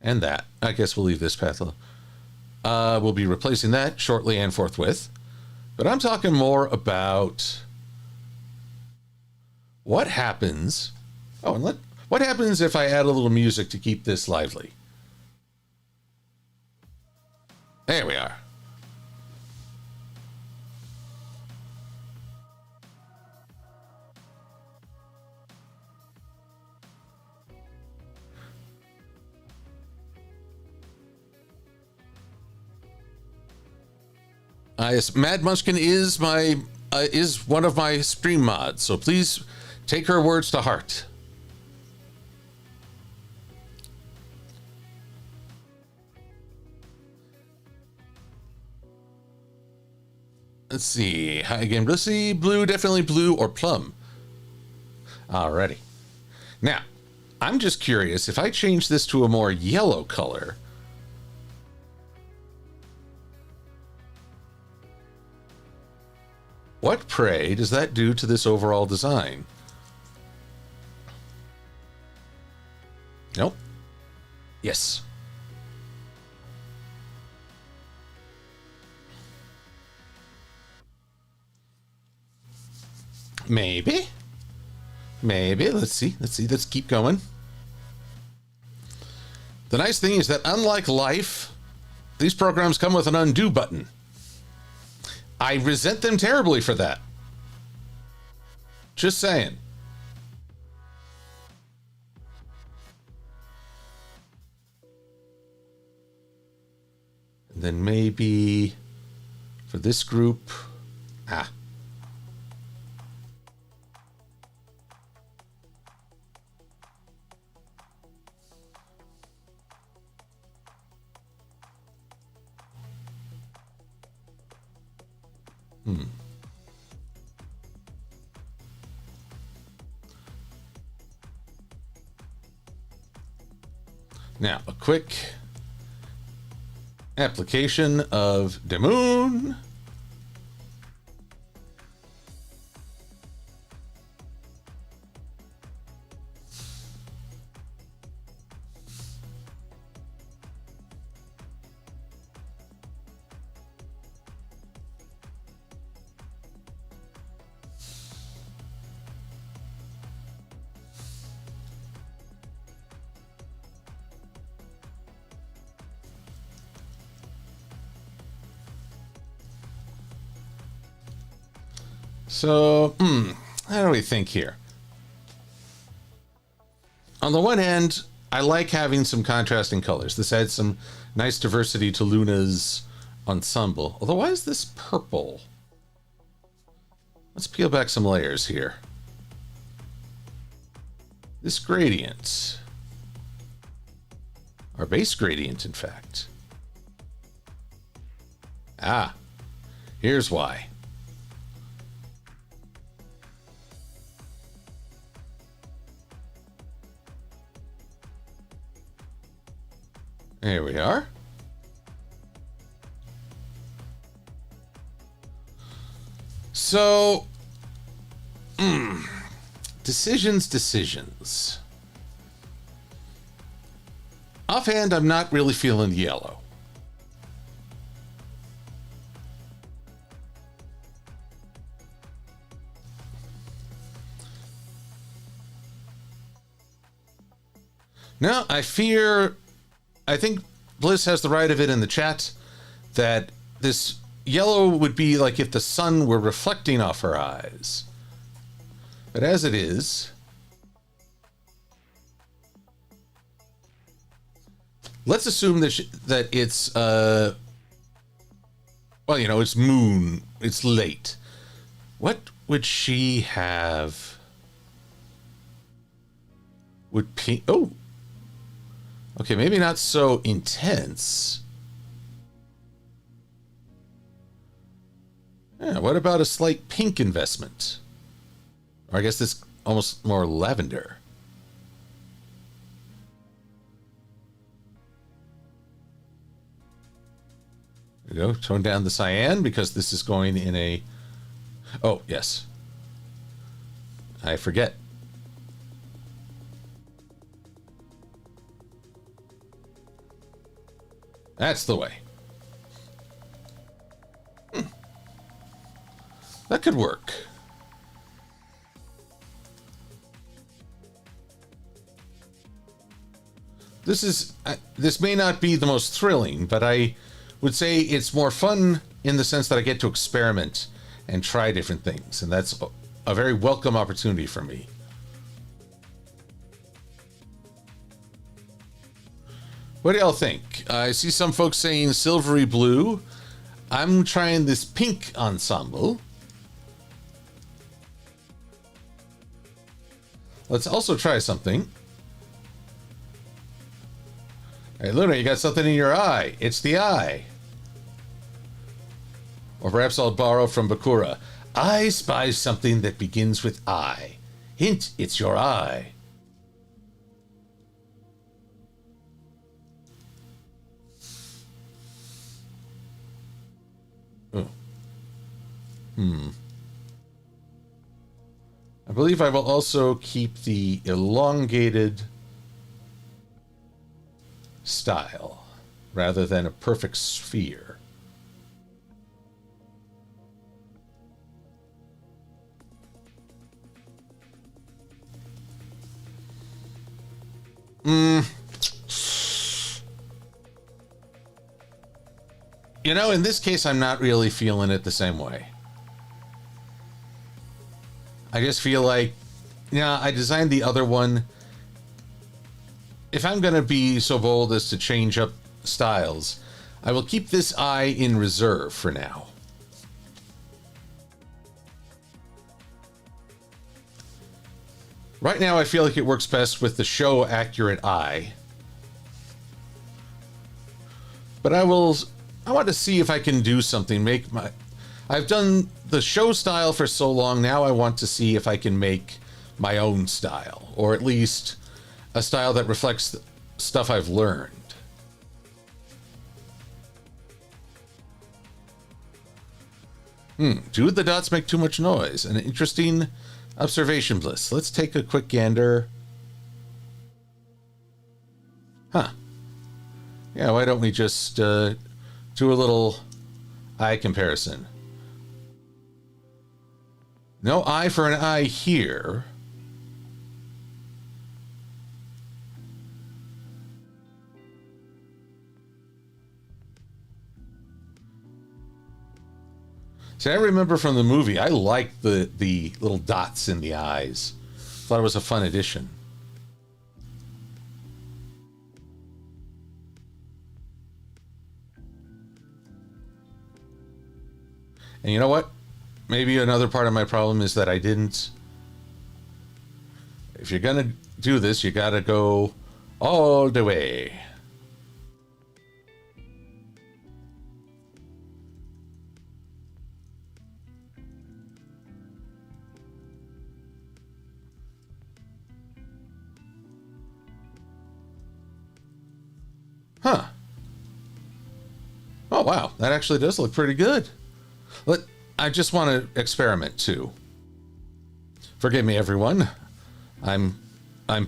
And that. I guess we'll leave this path alone. We'll be replacing that shortly and forthwith. But I'm talking more about what happens. Oh, and what happens if I add a little music to keep this lively? There we are. Yes, Mad Munchkin is one of my stream mods, so please take her words to heart. Let's see. Hi again. Let's see. Blue, definitely blue or plum. Alrighty. Now, I'm just curious if I change this to a more yellow color. What, pray, does that do to this overall design? Nope. Yes. Maybe. Maybe. Let's see. Let's keep going. The nice thing is that unlike life, these programs come with an undo button. I resent them terribly for that. Just saying. And then maybe for this group, Now, a quick application of the moon. So, how do we think here? On the one hand, I like having some contrasting colors. This adds some nice diversity to Luna's ensemble. Although, why is this purple? Let's peel back some layers here. This gradient. Our base gradient, in fact. Here's why. There we are. So, decisions. Offhand, I'm not really feeling yellow. No, I think Bliss has the right of it in the chat that this yellow would be like if the sun were reflecting off her eyes. But as it is, let's assume that it's, it's moon, it's late. What would she have? Would pink, okay, maybe not so intense. Yeah, what about a slight pink investment? Or I guess this almost more lavender. There we go. Tone down the cyan because this is going in a... Oh, yes. I forget. That's the way. That could work. This may not be the most thrilling, but I would say it's more fun in the sense that I get to experiment and try different things, and that's a very welcome opportunity for me. What do y'all think? I see some folks saying silvery blue. I'm trying this pink ensemble. Let's also try something. Hey, Luna, you got something in your eye. It's the eye. Or perhaps I'll borrow from Bakura. I spy something that begins with I. Hint, it's your eye. Oh. I believe I will also keep the elongated style rather than a perfect sphere. You know, in this case, I'm not really feeling it the same way. I just feel like, yeah, I designed the other one. If I'm going to be so bold as to change up styles, I will keep this eye in reserve for now. Right now, I feel like it works best with the show accurate eye. But I want to see if I can do something. I've done the show style for so long. Now I want to see if I can make my own style, or at least a style that reflects stuff I've learned. Do the dots make too much noise? An interesting observation, Bliss. Let's take a quick gander. Huh. Yeah, why don't we just do a little eye comparison? No eye for an eye here. See, I remember from the movie, I liked the little dots in the eyes. Thought it was a fun addition. And you know what? Maybe another part of my problem is that I didn't... If you're going to do this, you got to go all the way. Huh. Oh, wow. That actually does look pretty good. I just want to experiment, too. Forgive me, everyone. I'm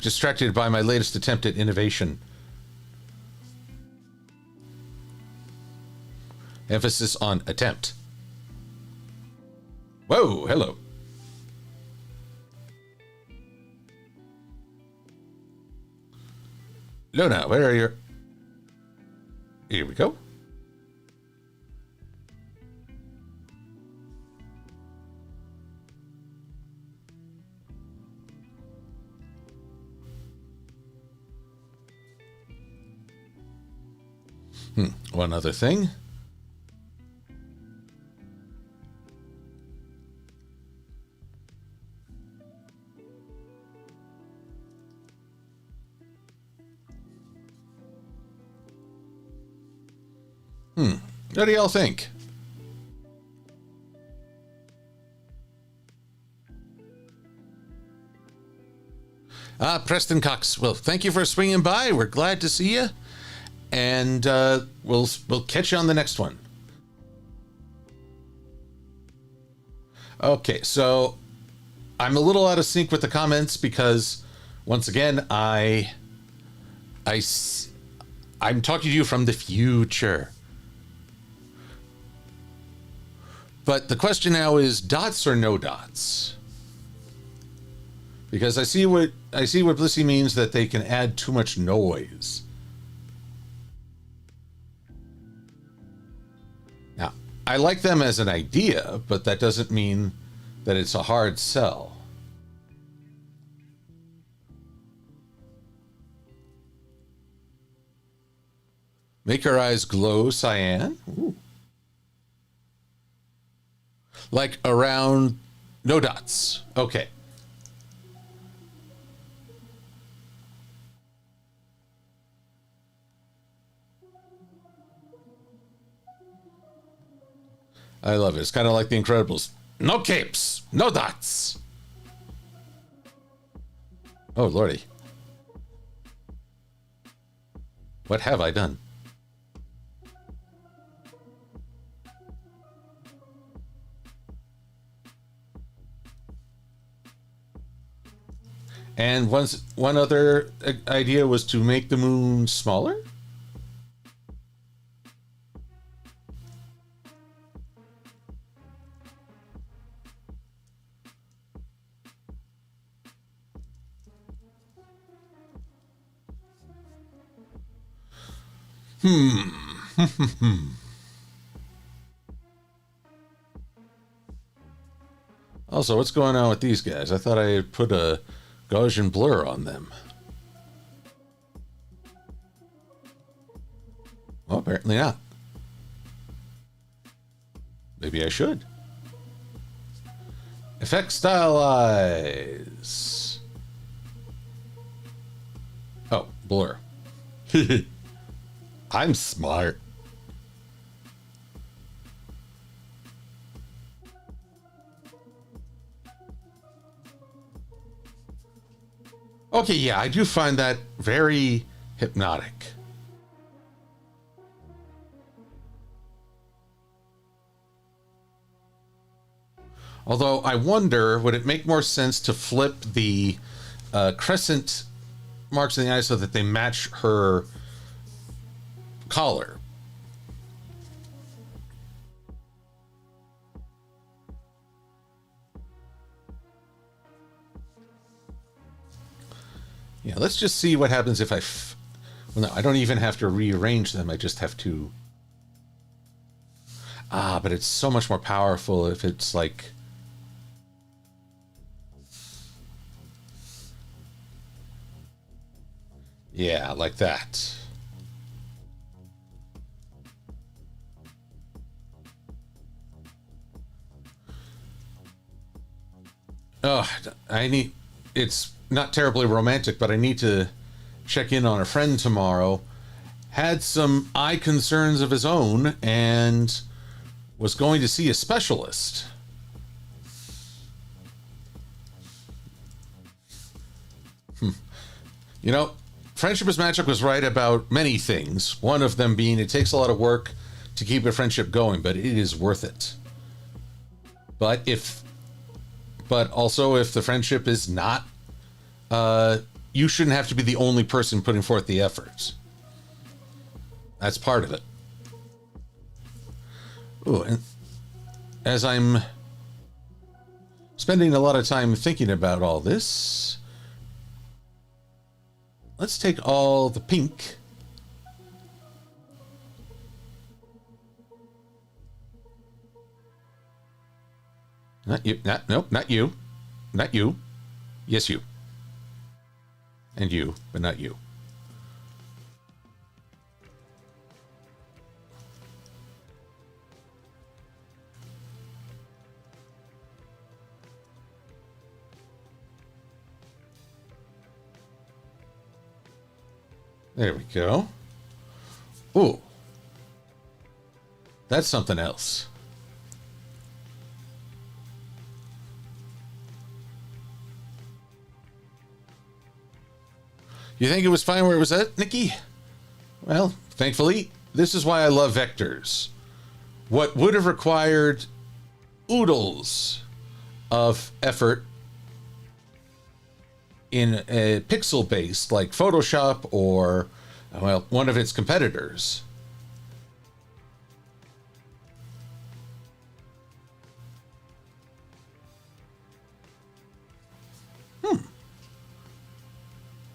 distracted by my latest attempt at innovation. Emphasis on attempt. Whoa, hello. Luna, where are your... Here we go. One other thing. What do y'all think? Preston Cox. Well, thank you for swinging by. We're glad to see you. And we'll catch you on the next one. Okay, so I'm a little out of sync with the comments because, once again, I I'm talking to you from the future. But the question now is dots or no dots? Because I see what Blissey means, that they can add too much noise. Now, I like them as an idea, but that doesn't mean that it's a hard sell. Make her eyes glow cyan. Ooh. Like around no dots. Okay. I love it. It's kind of like The Incredibles. No capes, no dots. Oh, Lordy. What have I done? And one other idea was to make the moon smaller? Also, what's going on with these guys? I thought I had put a Gaussian blur on them. Well, apparently not. Maybe I should. Effect stylize. Oh, blur. I'm smart. Okay, yeah, I do find that very hypnotic. Although I wonder, would it make more sense to flip the crescent marks in the eye so that they match her collar? Yeah, let's just see what happens if well, no, I don't even have to rearrange them. I just have to... but it's so much more powerful if it's like... Yeah, like that. Oh, it's not terribly romantic, but I need to check in on a friend tomorrow. Had some eye concerns of his own and was going to see a specialist. You know, Friendship is Magic was right about many things. One of them being it takes a lot of work to keep a friendship going, but it is worth it. But also if the friendship is not, you shouldn't have to be the only person putting forth the efforts. That's part of it. Ooh, and as I'm spending a lot of time thinking about all this, let's take all the pink. Not you. Nope, not you. Not you. Yes, you. And you, but not you. There we go. Ooh. That's something else. You think it was fine where it was at, Nikki? Well, thankfully, this is why I love vectors. What would have required oodles of effort in a pixel-based like Photoshop or Well, one of its competitors.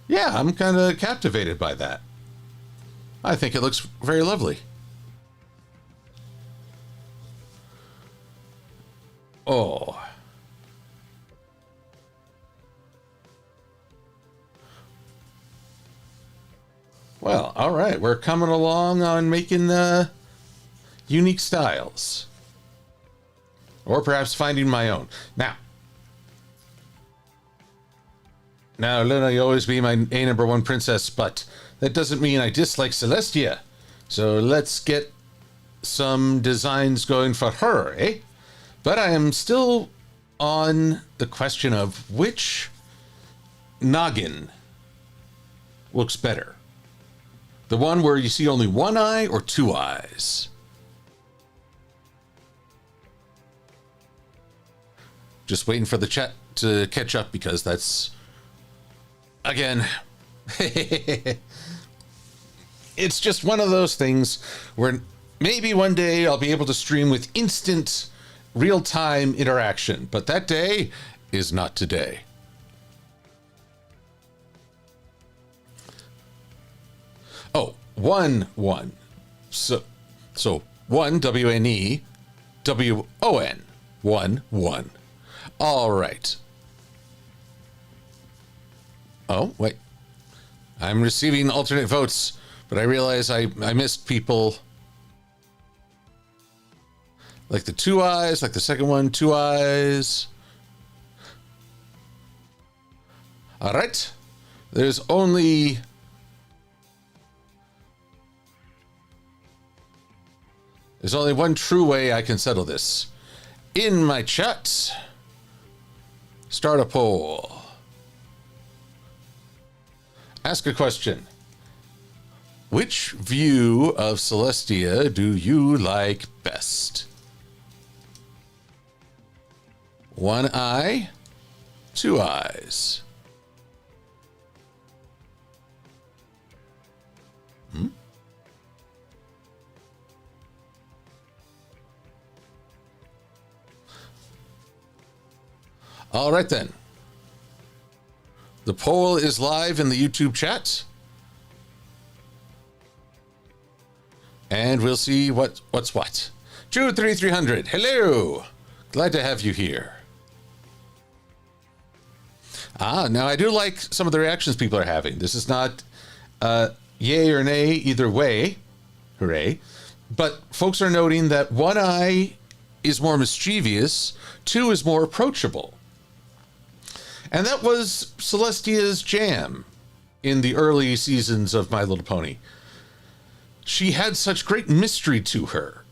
Yeah, I'm kind of captivated by that. I think it looks very lovely. Oh. Well, all right. We're coming along on making unique styles. Or perhaps finding my own. Now, Luna, you'll always be my A#1 princess, but that doesn't mean I dislike Celestia. So let's get some designs going for her, eh? But I am still on the question of which noggin looks better. The one where you see only one eye or two eyes? Just waiting for the chat to catch up because that's... Again, it's just one of those things where maybe one day I'll be able to stream with instant real-time interaction, but that day is not today. Oh, 1-1. So 1, W-N-E, W-O-N, 1-1. All right. Oh, wait. I'm receiving alternate votes, but I realize I missed people. Like the two eyes, like the second one, two eyes. All right. There's only... There's only one true way I can settle this. In my chat, start a poll. Ask a question. Which view of Celestia do you like best? One eye, two eyes. All right, then. The poll is live in the YouTube chat. And we'll see what's what. Jude 3300, hello. Glad to have you here. Now I do like some of the reactions people are having. This is not yay or nay either way. Hooray. But folks are noting that one eye is more mischievous, two is more approachable. And that was Celestia's jam in the early seasons of My Little Pony. She had such great mystery to her.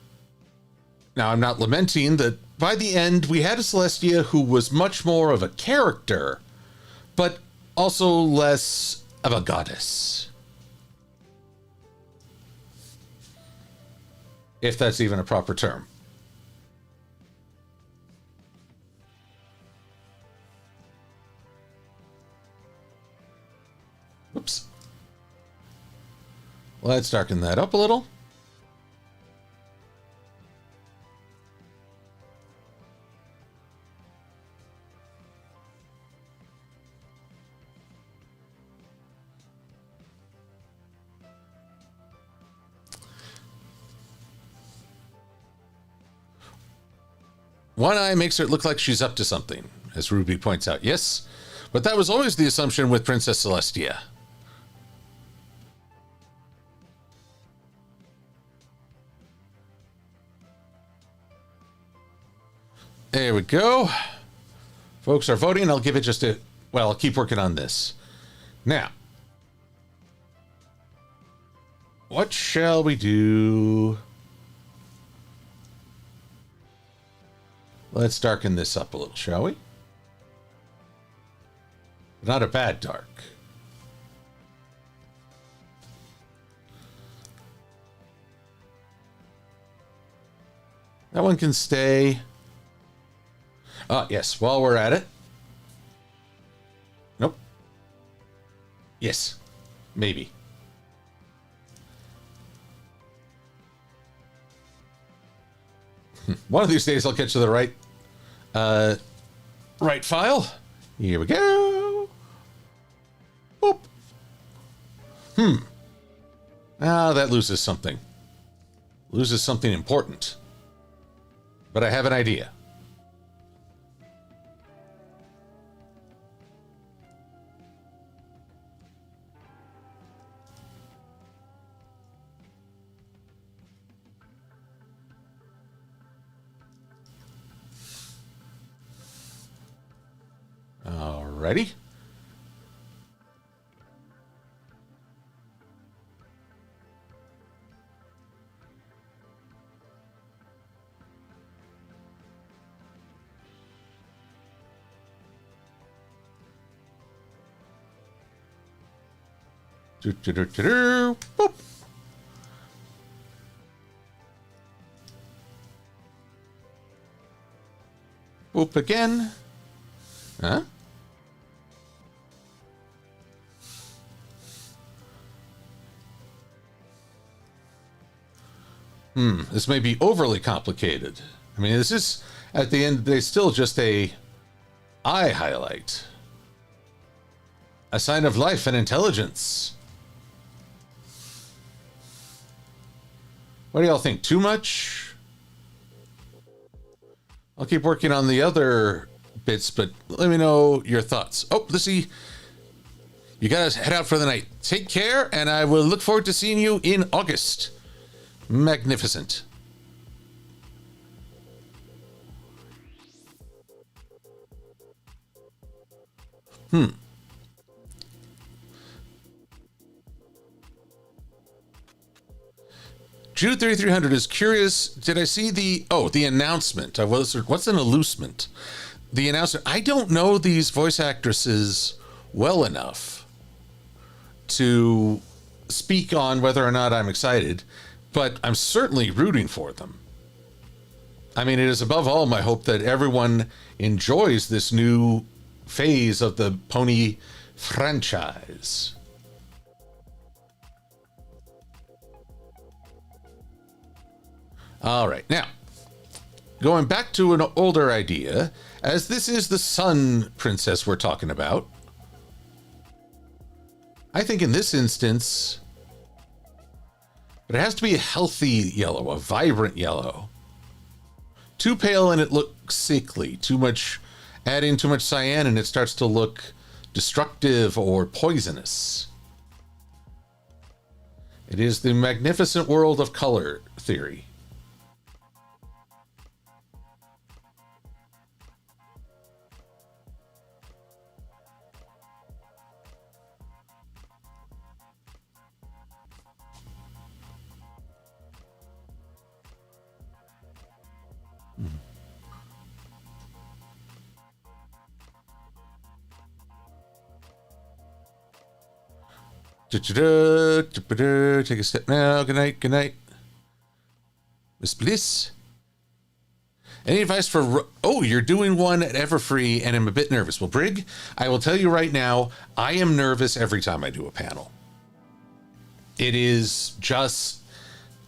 Now, I'm not lamenting that by the end, we had a Celestia who was much more of a character, but also less of a goddess. If that's even a proper term. Oops. Let's darken that up a little. One eye makes her look like she's up to something, as Ruby points out. Yes, but that was always the assumption with Princess Celestia. There we go. Folks are voting. I'll give it just a... Well, I'll keep working on this. Now. What shall we do? Let's darken this up a little, shall we? Not a bad dark. That one can stay. Yes, while we're at it. Nope. Yes, maybe. One of these days I'll get to the right file. Here we go. Boop. Ah, that loses something. Loses something important. But I have an idea. Alrighty. Boop. Boop again. Huh? This may be overly complicated. I mean, this is, at the end of the day, still just a eye highlight. A sign of life and intelligence. What do y'all think? Too much? I'll keep working on the other bits, but let me know your thoughts. Oh, Lissy, you gotta head out for the night. Take care, and I will look forward to seeing you in August. Magnificent. Jude 3300 is curious. Did I see the announcement? What's an allucement? The announcement. I don't know these voice actresses well enough to speak on whether or not I'm excited, but I'm certainly rooting for them. I mean, it is above all my hope that everyone enjoys this new phase of the Pony franchise. All right, now, going back to an older idea, as this is the Sun Princess we're talking about, I think in this instance, but it has to be a healthy yellow, a vibrant yellow. Too pale and it looks sickly. Add in too much cyan and it starts to look destructive or poisonous. It is the magnificent world of color theory. Take a step now. Good night. Good night. Miss Bliss. Any advice for... Oh, you're doing one at Everfree and I'm a bit nervous. Well, Brig, I will tell you right now, I am nervous every time I do a panel. It is just...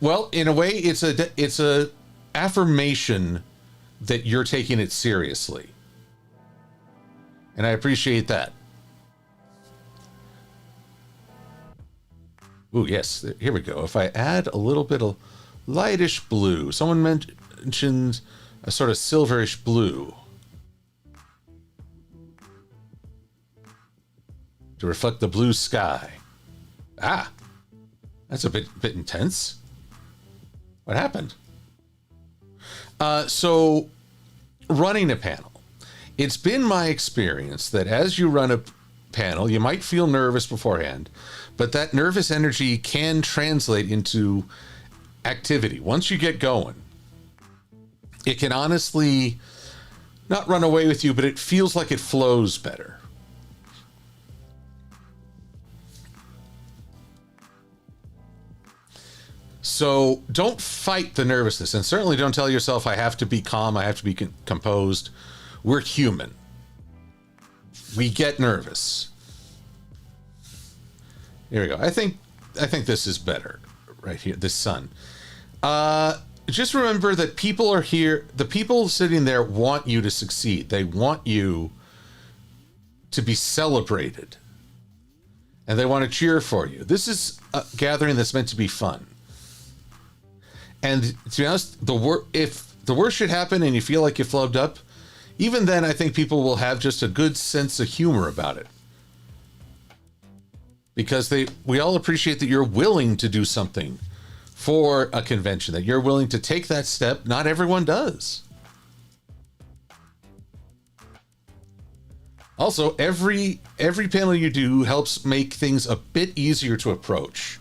Well, in a way, it's a affirmation that you're taking it seriously. And I appreciate that. Ooh, yes, here we go. If I add a little bit of lightish blue, someone mentioned a sort of silverish blue to reflect the blue sky. Ah, that's a bit intense. What happened? So running a panel, it's been my experience that as you run a panel, you might feel nervous beforehand, but that nervous energy can translate into activity. Once you get going, it can honestly not run away with you, but it feels like it flows better. So don't fight the nervousness, and certainly don't tell yourself, I have to be calm, I have to be composed. We're human. We get nervous. Here we go. I think this is better right here. This sun. just remember that people are here. The people sitting there want you to succeed. They want you to be celebrated. And they want to cheer for you. This is a gathering that's meant to be fun. And to be honest, if the worst should happen and you feel like you flubbed up, even then I think people will have just a good sense of humor about it. Because we all appreciate that you're willing to do something for a convention, that you're willing to take that step. Not everyone does. Also, every panel you do helps make things a bit easier to approach.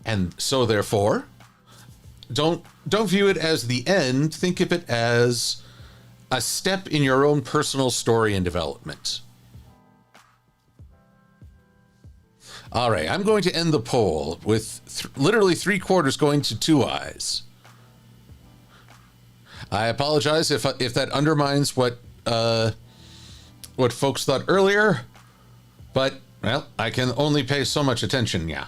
And so therefore, don't view it as the end. Think of it as a step in your own personal story and development. All right, I'm going to end the poll with literally 3/4 going to 2 eyes. I apologize if that undermines what folks thought earlier, but, well, I can only pay so much attention, yeah.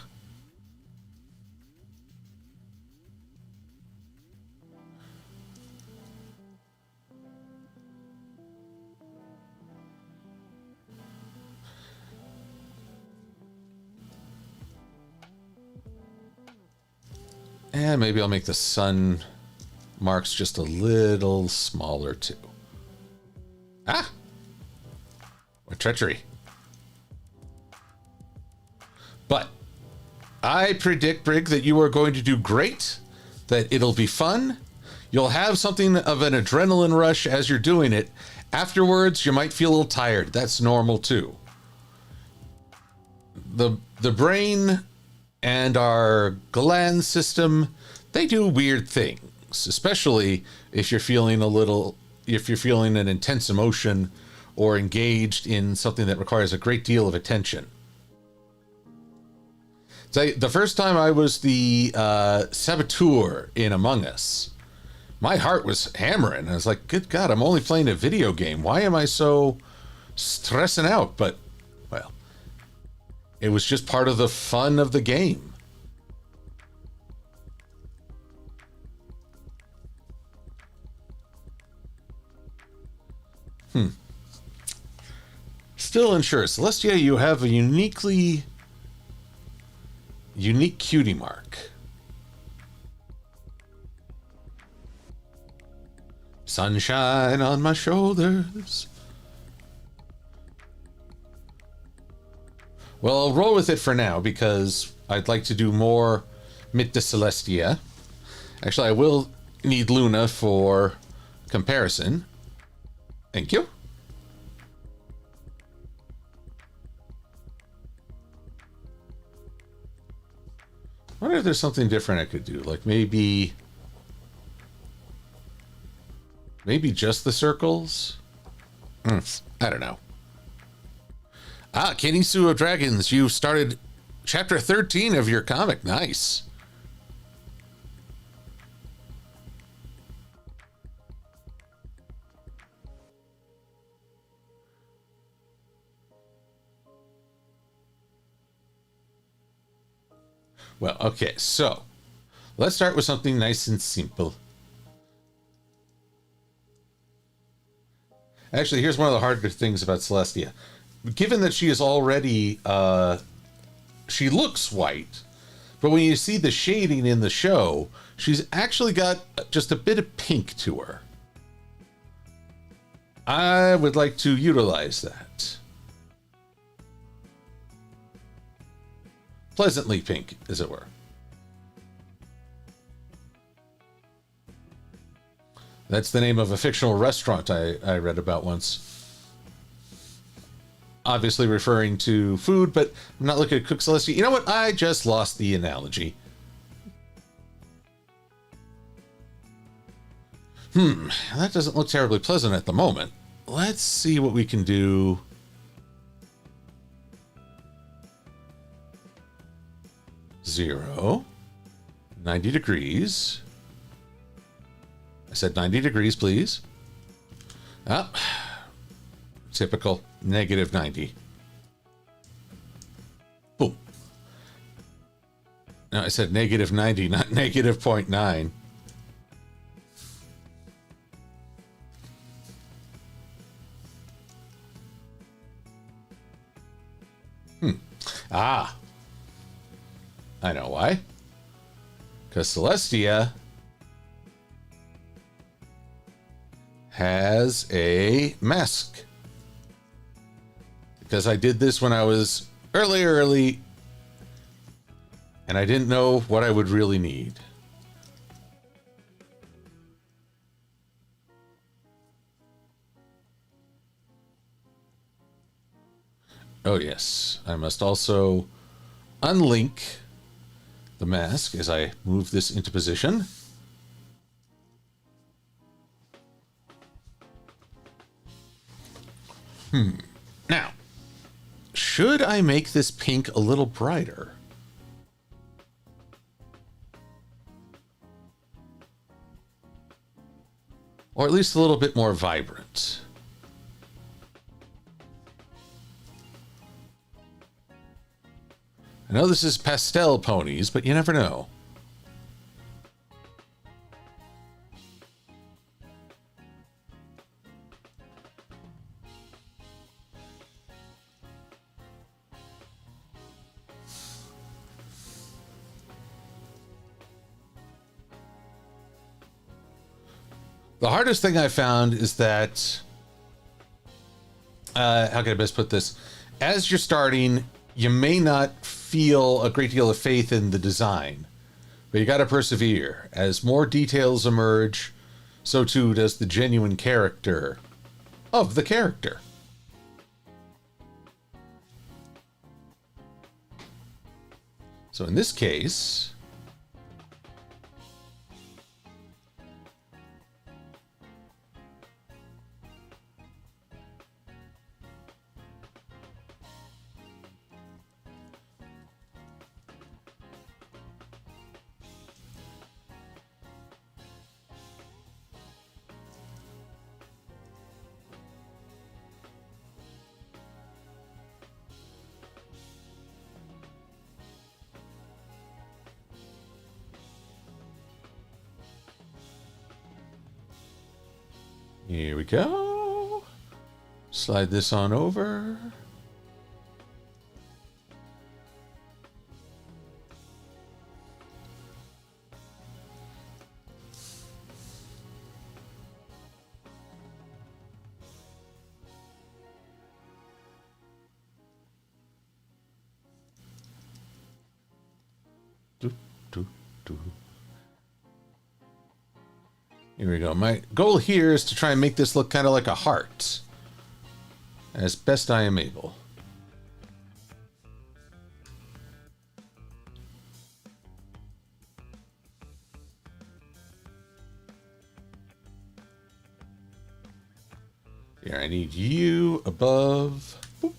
And maybe I'll make the sun marks just a little smaller too. Ah! What treachery. But I predict, Brig, that you are going to do great, that it'll be fun. You'll have something of an adrenaline rush as you're doing it. Afterwards, you might feel a little tired. That's normal too. The brain and our gland system, they do weird things, especially if you're feeling an intense emotion or engaged in something that requires a great deal of attention. So the first time I was the saboteur in Among Us, my heart was hammering. I was like, good God, I'm only playing a video game. Why am I so stressing out? But, well, it was just part of the fun of the game. Still unsure. Celestia, you have a unique cutie mark. Sunshine on my shoulders. Well, I'll roll with it for now because I'd like to do more Myth de Celestia. Actually, I will need Luna for comparison. Thank you. I wonder if there's something different I could do. Like maybe just the circles? I don't know. Ah, Kenisu of Dragons, you started chapter 13 of your comic. Nice. Well, okay, so let's start with something nice and simple. Actually, here's one of the harder things about Celestia. Given that she is already, she looks white, but when you see the shading in the show, she's actually got just a bit of pink to her. I would like to utilize that. Pleasantly pink, as it were. That's the name of a fictional restaurant I read about once. Obviously referring to food, but I'm not looking at Cook Celestia. You know what? I just lost the analogy. That doesn't look terribly pleasant at the moment. Let's see what we can do. Zero. 90 degrees. I said 90 degrees, please. Ah, typical negative 90. Boom. No, I said negative 90, not negative 0.9. Ah, I know why. Because Celestia has a mask. Because I did this when I was early, and I didn't know what I would really need. Oh yes, I must also unlink the mask as I move this into position. Now, should I make this pink a little brighter? Or at least a little bit more vibrant? I know this is pastel ponies, but you never know. The hardest thing I found is that, how can I best put this? As you're starting, you may not feel a great deal of faith in the design, but you got to persevere. As more details emerge, so too does the genuine character of the character. So in this case, here we go. Slide this on over. Do, do, do. Here we go. My goal here is to try and make this look kind of like a heart, as best I am able. Here, I need you above. Boop.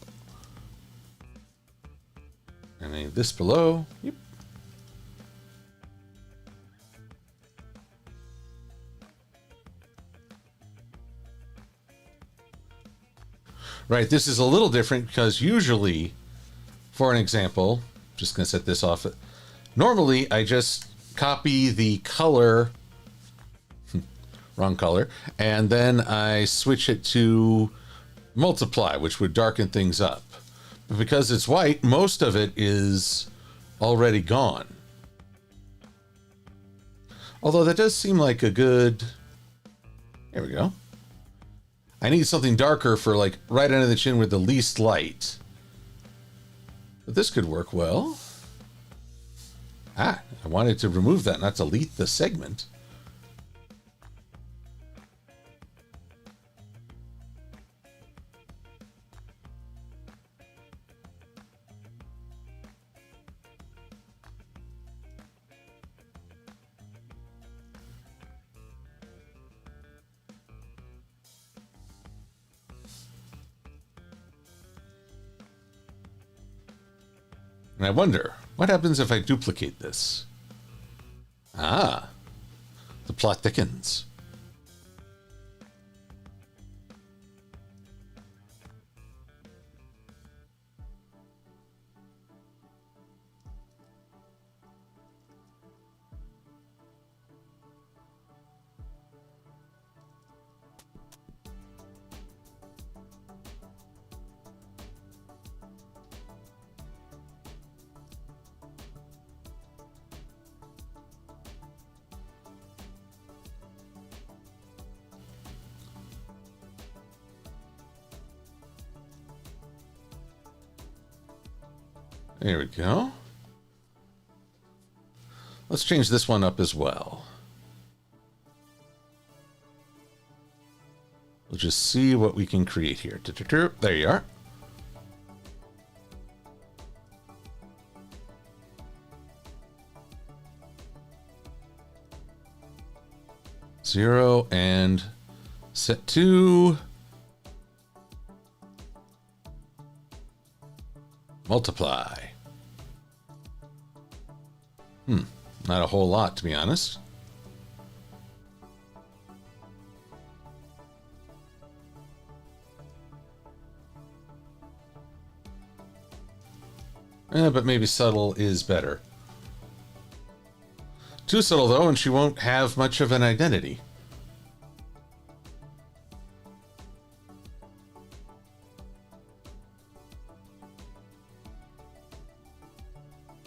And I need this below. Yep. Right, this is a little different because usually, for an example, just going to set this off. Normally, I just copy the color, wrong color, and then I switch it to multiply, which would darken things up. But because it's white, most of it is already gone. Although that does seem like a good... There we go. I need something darker for like right under the chin with the least light. But this could work well. I wanted to remove that, not delete the segment. And I wonder, what happens if I duplicate this? Ah, the plot thickens. There we go. Let's change this one up as well. We'll just see what we can create here. There you are. Zero and set to multiply. Not a whole lot, to be honest. But maybe subtle is better. Too subtle, though, and she won't have much of an identity.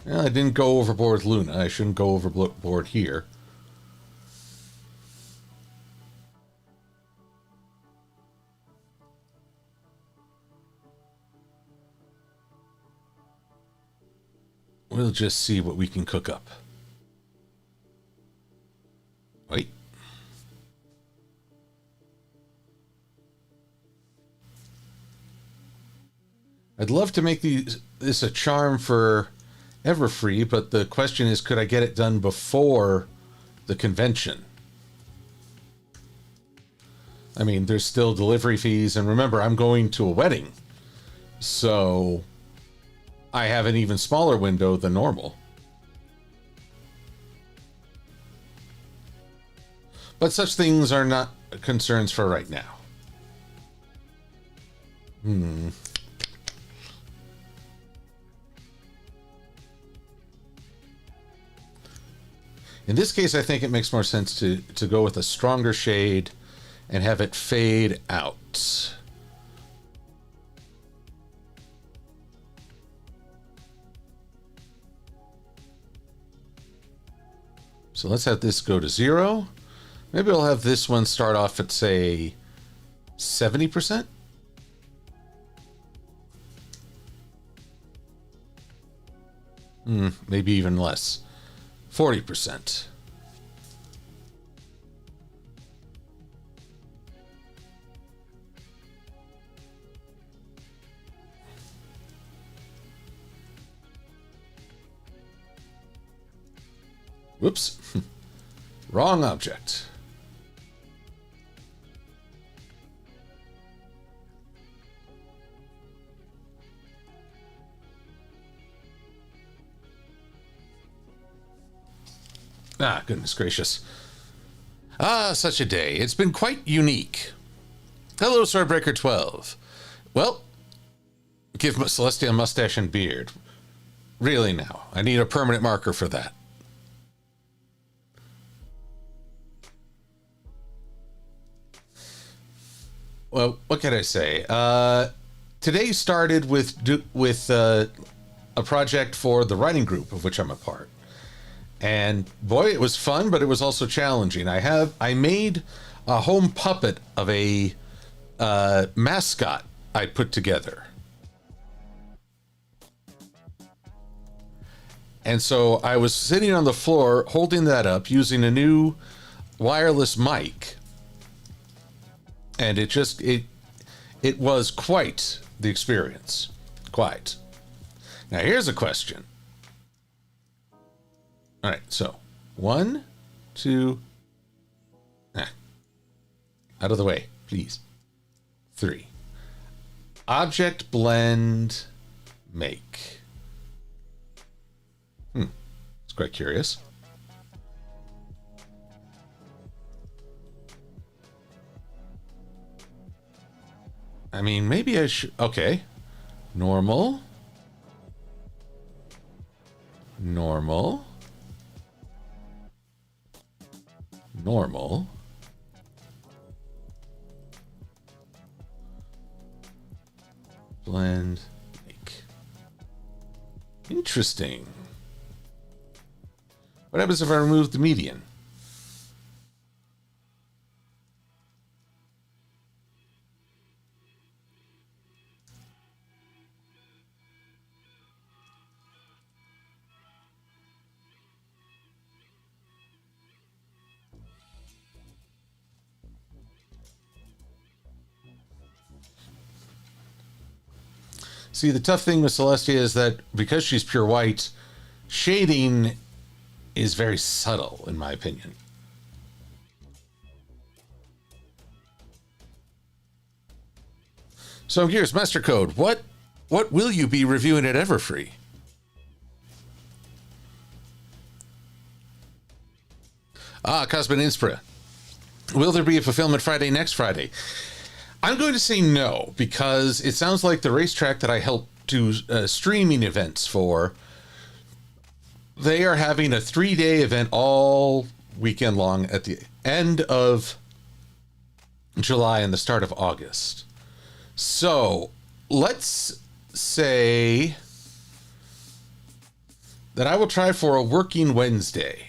Well, I didn't go overboard with Luna. I shouldn't go overboard here. We'll just see what we can cook up. Wait. I'd love to make this a charm for Everfree, but the question is, could I get it done before the convention? I mean, there's still delivery fees, and remember, I'm going to a wedding, so I have an even smaller window than normal. But such things are not concerns for right now. In this case, I think it makes more sense to go with a stronger shade and have it fade out. So let's have this go to 0. Maybe I'll have this one start off at, say, 70%. Maybe even less. 40%. Whoops. Wrong object. Ah, goodness gracious. Ah, such a day. It's been quite unique. Hello, Swordbreaker 12. Well, give Celestia a mustache and beard. Really now. I need a permanent marker for that. Well, what can I say? Today started with a project for the writing group of which I'm a part. And boy, it was fun, but it was also challenging. I made a home puppet of a mascot I put together. And so I was sitting on the floor holding that up using a new wireless mic. And it was quite the experience. Quite. Now here's a question. All right, so 1, 2, out of the way, please. 3. Object blend make. It's quite curious. I mean, maybe I should. Okay. Normal. Normal. Normal. Blend. Make. Interesting. What happens if I remove the median? See, the tough thing with Celestia is that because she's pure white, shading is very subtle, in my opinion. So I'm curious, Master Code, what will you be reviewing at Everfree? Cosmin Inspira. Will there be a Fulfillment Friday next Friday? I'm going to say no, because it sounds like the racetrack that I help do streaming events for, they are having a 3-day event all weekend long at the end of July and the start of August. So let's say that I will try for a working Wednesday,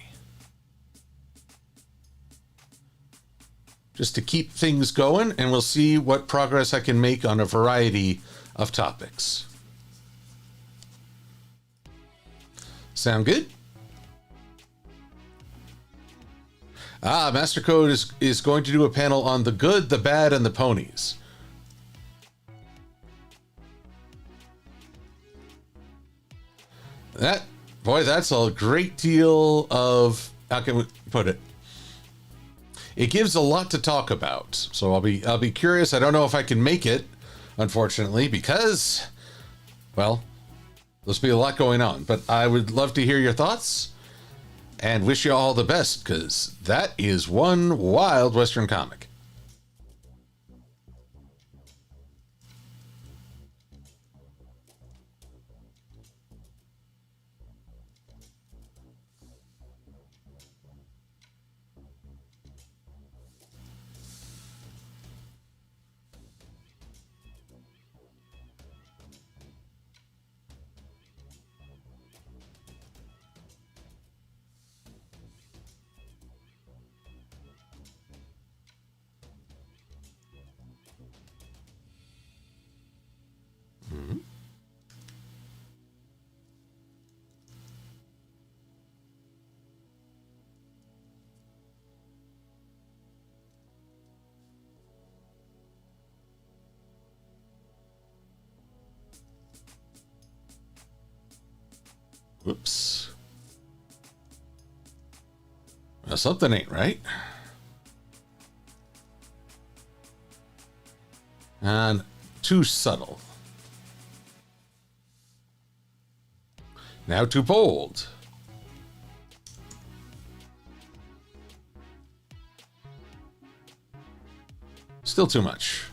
just to keep things going, and we'll see what progress I can make on a variety of topics. Sound good? Master Code is going to do a panel on the good, the bad, and the ponies. That's a great deal of, how can we put it? It gives a lot to talk about. So I'll be curious. I don't know if I can make it, unfortunately, because, well, there's be a lot going on. But I would love to hear your thoughts and wish you all the best, because that is one wild Western comic. Whoops. Well, something ain't right. And too subtle. Now too bold. Still too much.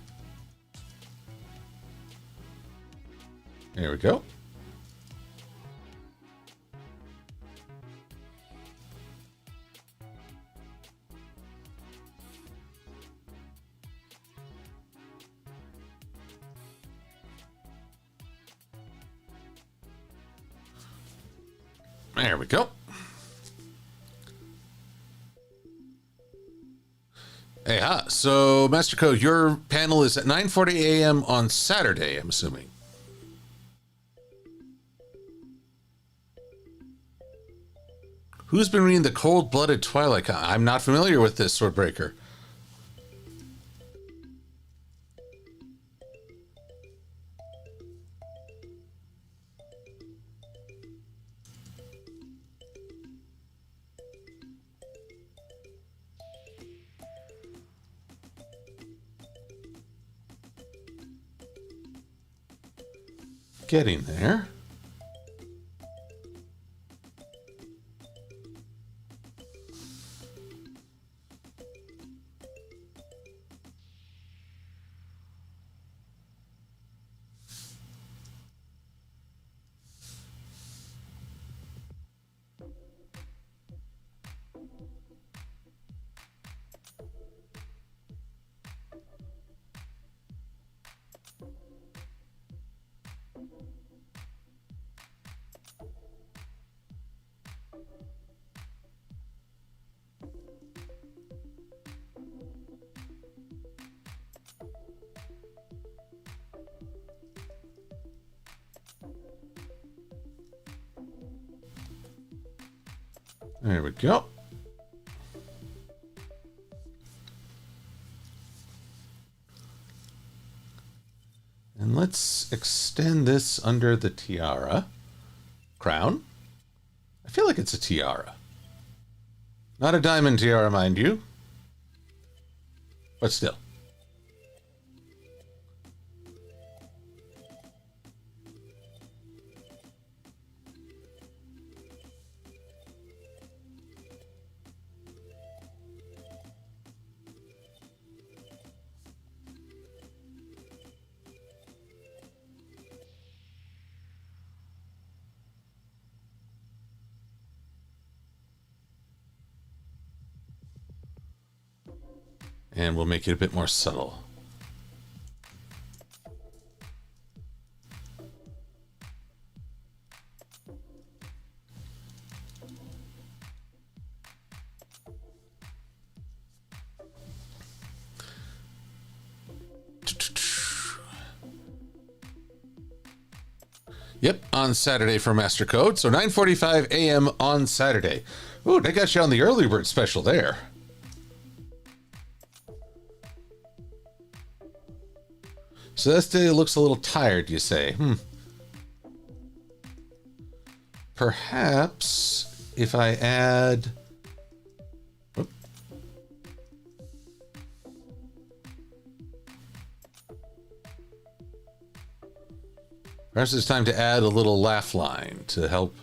There we go. There we go. Hey, so Master Code, your panel is at 9:40 a.m. on Saturday, I'm assuming. Who's been reading the Cold-Blooded Twilight? I'm not familiar with this, Swordbreaker. Getting there. There we go. And let's let's extend this under the tiara. Crown? I feel like it's a tiara. Not a diamond tiara, mind you. But still. And we'll make it a bit more subtle. Yep, on Saturday for Master Code. So 9:45 a.m. on Saturday. Ooh, they got you on the early bird special there. So this day looks a little tired, you say? Perhaps if I add... Whoop. Perhaps it's time to add a little laugh line to help.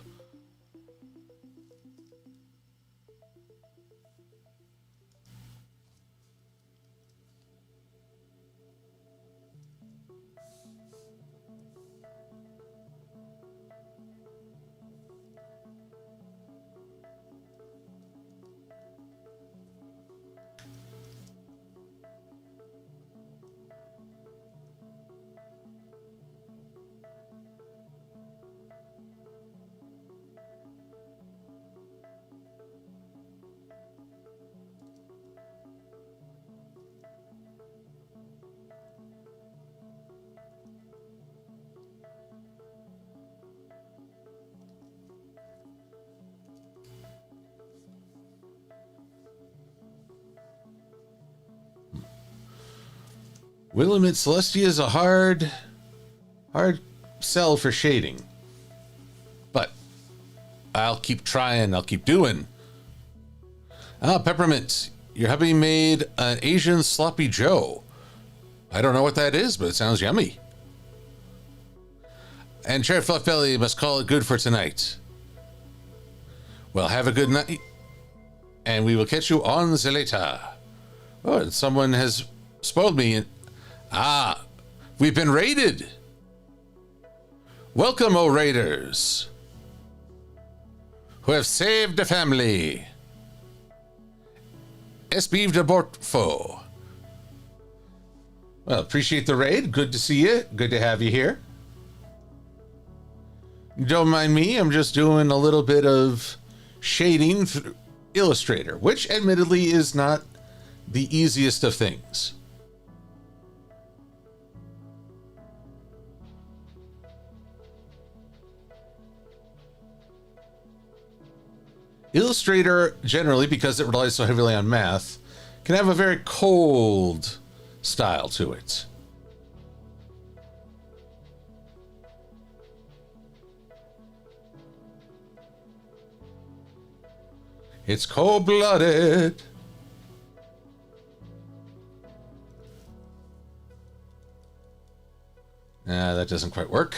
Will admit Celestia is a hard sell for shading. But I'll keep trying, I'll keep doing. Peppermint, your hubby made an Asian sloppy joe. I don't know what that is, but it sounds yummy. And Cherry Fluff Belly must call it good for tonight. Well, have a good night, and we will catch you on the later. Oh, and someone has spoiled me. We've been raided. Welcome, O raiders, who have saved the family. Espive de Bortfo. Well, appreciate the raid. Good to see you. Good to have you here. Don't mind me. I'm just doing a little bit of shading through Illustrator, which admittedly is not the easiest of things. Illustrator, generally, because it relies so heavily on math, can have a very cold style to it. It's cold-blooded. That doesn't quite work.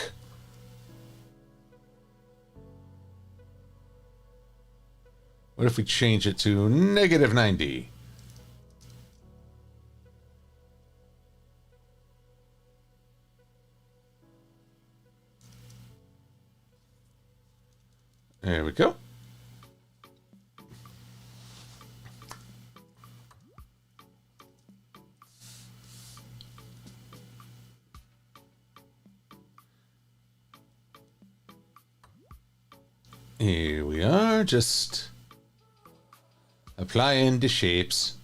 What if we change it to -90? There we go. Here we are, just applying the shapes.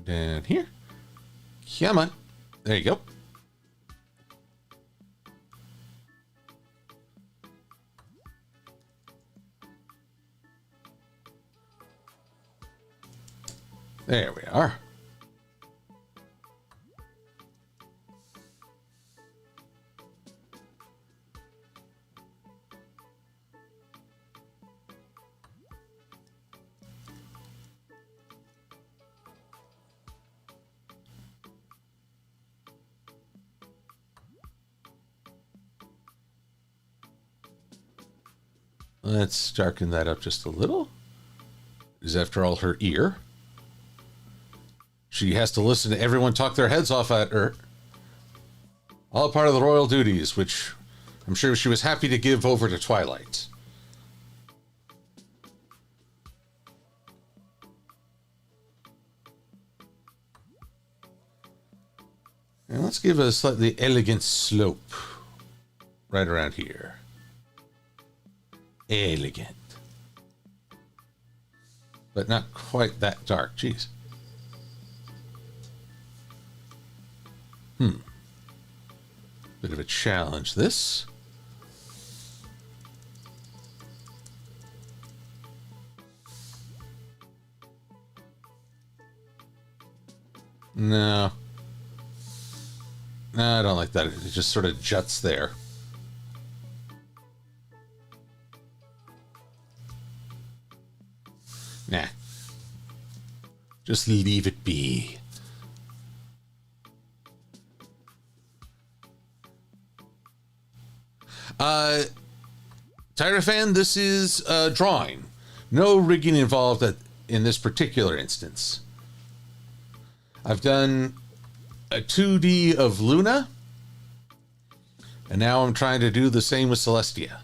down here. Come on. There you go. There we are. Let's darken that up just a little. Is after all her ear. She has to listen to everyone talk their heads off at her. All part of the royal duties, which I'm sure she was happy to give over to Twilight. And let's give a slightly elegant slope right around here. Elegant. But not quite that dark. Jeez. Bit of a challenge, this. No. No, I don't like that. It just sort of juts there. Nah. Just leave it be. Tyrafan, this is drawing. No rigging involved in this particular instance. I've done a 2D of Luna, and now I'm trying to do the same with Celestia.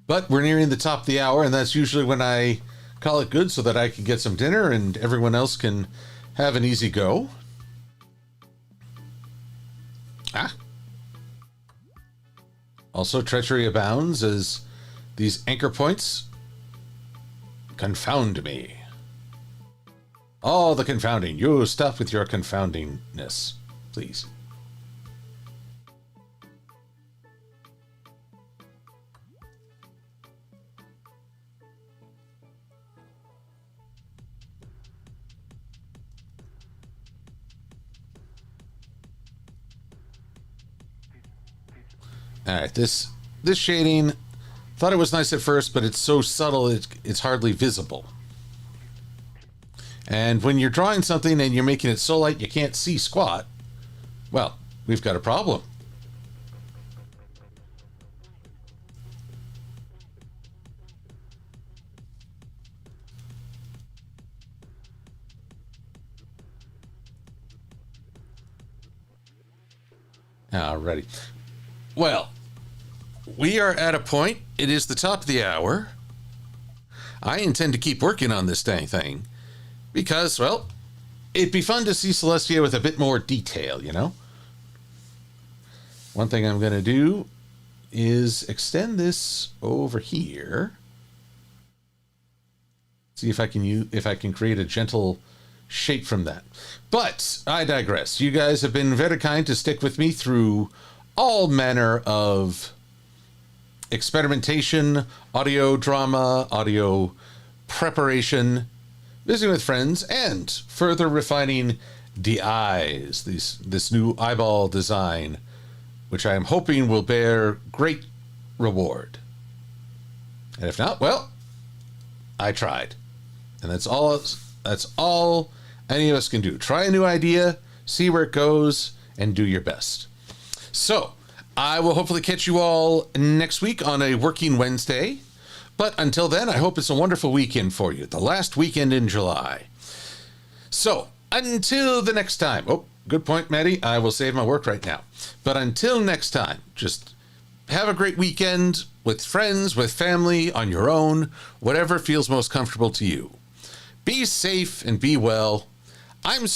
But we're nearing the top of the hour, and that's usually when I call it good so that I can get some dinner and everyone else can have an easy go. Also, treachery abounds as these anchor points confound me. All the confounding. You stop with your confoundingness, please. All right, this shading, thought it was nice at first, but it's so subtle it's hardly visible. And when you're drawing something and you're making it so light you can't see squat, well, we've got a problem. Alrighty. Well, we are at a point. It is the top of the hour. I intend to keep working on this dang thing because, well, it'd be fun to see Celestia with a bit more detail, you know? One thing I'm going to do is extend this over here. See if I can create a gentle shape from that. But I digress. You guys have been very kind to stick with me through all manner of experimentation, audio drama, audio preparation, visiting with friends, and further refining the eyes, this new eyeball design, which I am hoping will bear great reward. And if not, well, I tried. And that's all any of us can do. Try a new idea, see where it goes, and do your best. So, I will hopefully catch you all next week on a working Wednesday. But until then, I hope it's a wonderful weekend for you. The last weekend in July. So, until the next time. Oh, good point, Maddie. I will save my work right now. But until next time, just have a great weekend with friends, with family, on your own, whatever feels most comfortable to you. Be safe and be well. I'm